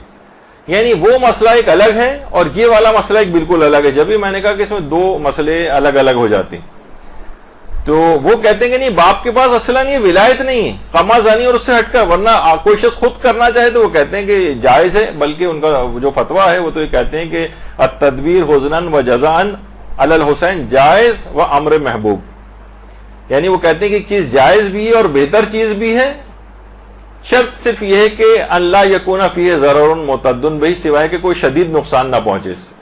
یعنی وہ مسئلہ ایک الگ ہے اور یہ والا مسئلہ ایک بالکل الگ ہے. جب بھی میں نے کہا کہ اس میں دو مسئلے الگ الگ ہو جاتے ہیں، تو وہ کہتے ہیں کہ نہیں، باپ کے پاس اصلاً یہ ولایت نہیں ہے قمازانی اور اس سے ہٹ کر، ورنہ کوئی شخص خود کرنا چاہے تو وہ کہتے ہیں کہ جائز ہے. بلکہ ان کا جو فتویٰ ہے وہ تو یہ کہتے ہیں کہ التدبیر حزناً و جزاءً علی الحسین جائز و امر محبوب. یعنی وہ کہتے ہیں کہ ایک چیز جائز بھی ہے اور بہتر چیز بھی ہے، شرط صرف یہ ہے کہ اللہ یکون فیہ ضرر معتد بہ، سوائے کہ کوئی شدید نقصان نہ پہنچے اس سے.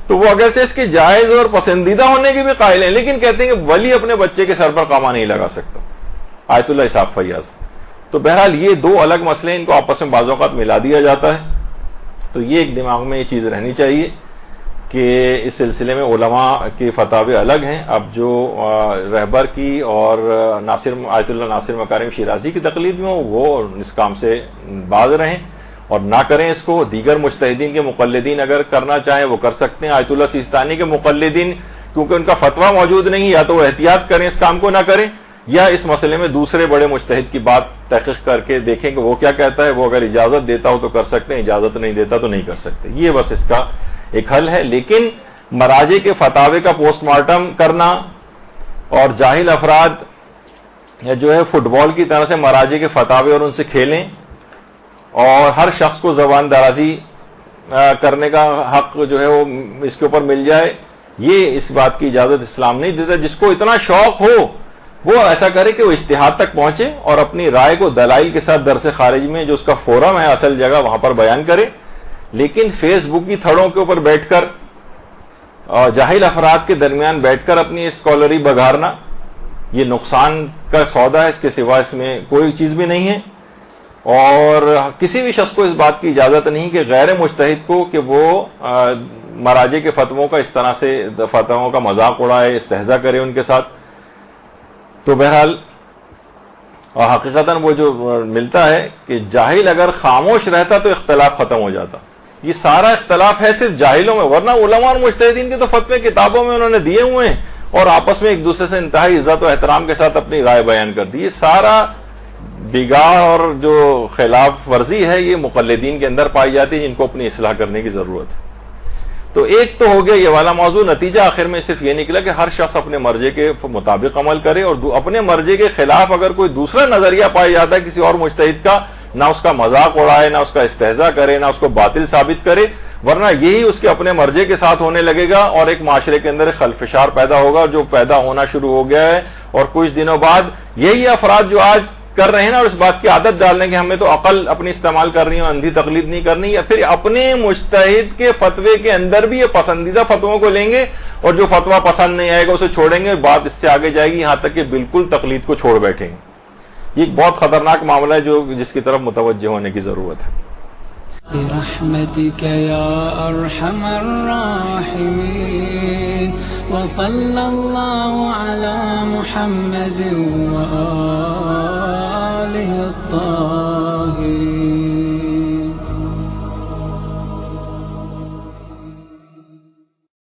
تو وہ اگرچہ اس کے جائز اور پسندیدہ ہونے کے بھی قائل ہیں، لیکن کہتے ہیں کہ ولی اپنے بچے کے سر پر قامہ نہیں لگا سکتا. آیت اللہ اسحاق فیاض. تو بہرحال یہ دو الگ مسئلے، ان کو آپس میں بعض اوقات ملا دیا جاتا ہے. تو یہ ایک دماغ میں یہ چیز رہنی چاہیے. کہ اس سلسلے میں علماء کے فتاوے الگ ہیں. اب جو رہبر کی اور آیت اللہ ناصر مکارم شیرازی کی تقلید میں ہو وہ اس کام سے باز رہیں اور نہ کریں اس کو. دیگر مجتہدین کے مقلدین اگر کرنا چاہیں وہ کر سکتے ہیں. آیت اللہ سیستانی کے مقلدین کیونکہ ان کا فتویٰ موجود نہیں، یا تو وہ احتیاط کریں اس کام کو نہ کریں، یا اس مسئلے میں دوسرے بڑے مجتہد کی بات تحقیق کر کے دیکھیں کہ وہ کیا کہتا ہے. وہ اگر اجازت دیتا ہو تو کر سکتے ہیں، اجازت نہیں دیتا تو نہیں کر سکتے. یہ بس اس کا ایک حل ہے. لیکن مراجع کے فتاوے کا پوسٹ مارٹم کرنا اور جاہل افراد جو ہے فٹ بال کی طرح سے مراجع کے فتاوے اور ان سے کھیلیں اور ہر شخص کو زبان درازی کرنے کا حق جو ہے وہ اس کے اوپر مل جائے، یہ اس بات کی اجازت اسلام نہیں دیتا. جس کو اتنا شوق ہو وہ ایسا کرے کہ وہ اجتہاد تک پہنچے اور اپنی رائے کو دلائل کے ساتھ درس خارج میں جو اس کا فورم ہے اصل جگہ وہاں پر بیان کرے. لیکن فیس بک کی تھڑوں کے اوپر بیٹھ کر جاہل افراد کے درمیان بیٹھ کر اپنی اسکالری بگارنا یہ نقصان کا سودا ہے. اس کے سوا اس میں کوئی چیز بھی نہیں ہے. اور کسی بھی شخص کو اس بات کی اجازت نہیں کہ غیر مجتہد کو کہ وہ مراجع کے فتووں کا اس طرح سے فتووں کا مذاق اڑائے، استہزاء کرے ان کے ساتھ. تو بہرحال حقیقتاً وہ جو ملتا ہے کہ جاہل اگر خاموش رہتا تو اختلاف ختم ہو جاتا. یہ سارا اختلاف ہے صرف جاہلوں میں، ورنہ علماء اور مجتہدین کے تو فتوے کتابوں میں انہوں نے دیے ہوئے ہیں اور آپس میں ایک دوسرے سے انتہائی عزت و احترام کے ساتھ اپنی رائے بیان کر دی. یہ سارا بگاڑ اور جو خلاف ورزی ہے یہ مقلدین کے اندر پائی جاتی ہے، جن کو اپنی اصلاح کرنے کی ضرورت ہے. تو ایک تو ہو گیا یہ والا موضوع. نتیجہ آخر میں صرف یہ نکلا کہ ہر شخص اپنے مرجے کے مطابق عمل کرے اور اپنے مرجے کے خلاف اگر کوئی دوسرا نظریہ پایا جاتا ہے کسی اور مجتہد کا، نہ اس کا مذاق اڑائے، نہ اس کا استہزاء کرے، نہ اس کو باطل ثابت کرے، ورنہ یہی اس کے اپنے مرجے کے ساتھ ہونے لگے گا اور ایک معاشرے کے اندر خلفشار پیدا ہوگا جو پیدا ہونا شروع ہو گیا ہے. اور کچھ دنوں بعد یہی افراد جو آج کر رہے ہیں نا اور اس بات کی عادت ڈال لیں کہ ہمیں تو عقل اپنی استعمال کرنی ہے، اندھی تقلید نہیں کرنی، یا پھر اپنے مجتہد کے فتوے کے اندر بھی یہ پسندیدہ فتووں کو لیں گے اور جو فتویٰ پسند نہیں آئے گا اسے چھوڑیں گے. بات اس سے آگے جائے گی یہاں تک کہ بالکل تقلید کو چھوڑ بیٹھیں گے. یہ ایک بہت خطرناک معاملہ ہے جس کی طرف متوجہ ہونے کی ضرورت ہے. برحمتك يا أرحم الراحمين وصلى الله على محمد وآله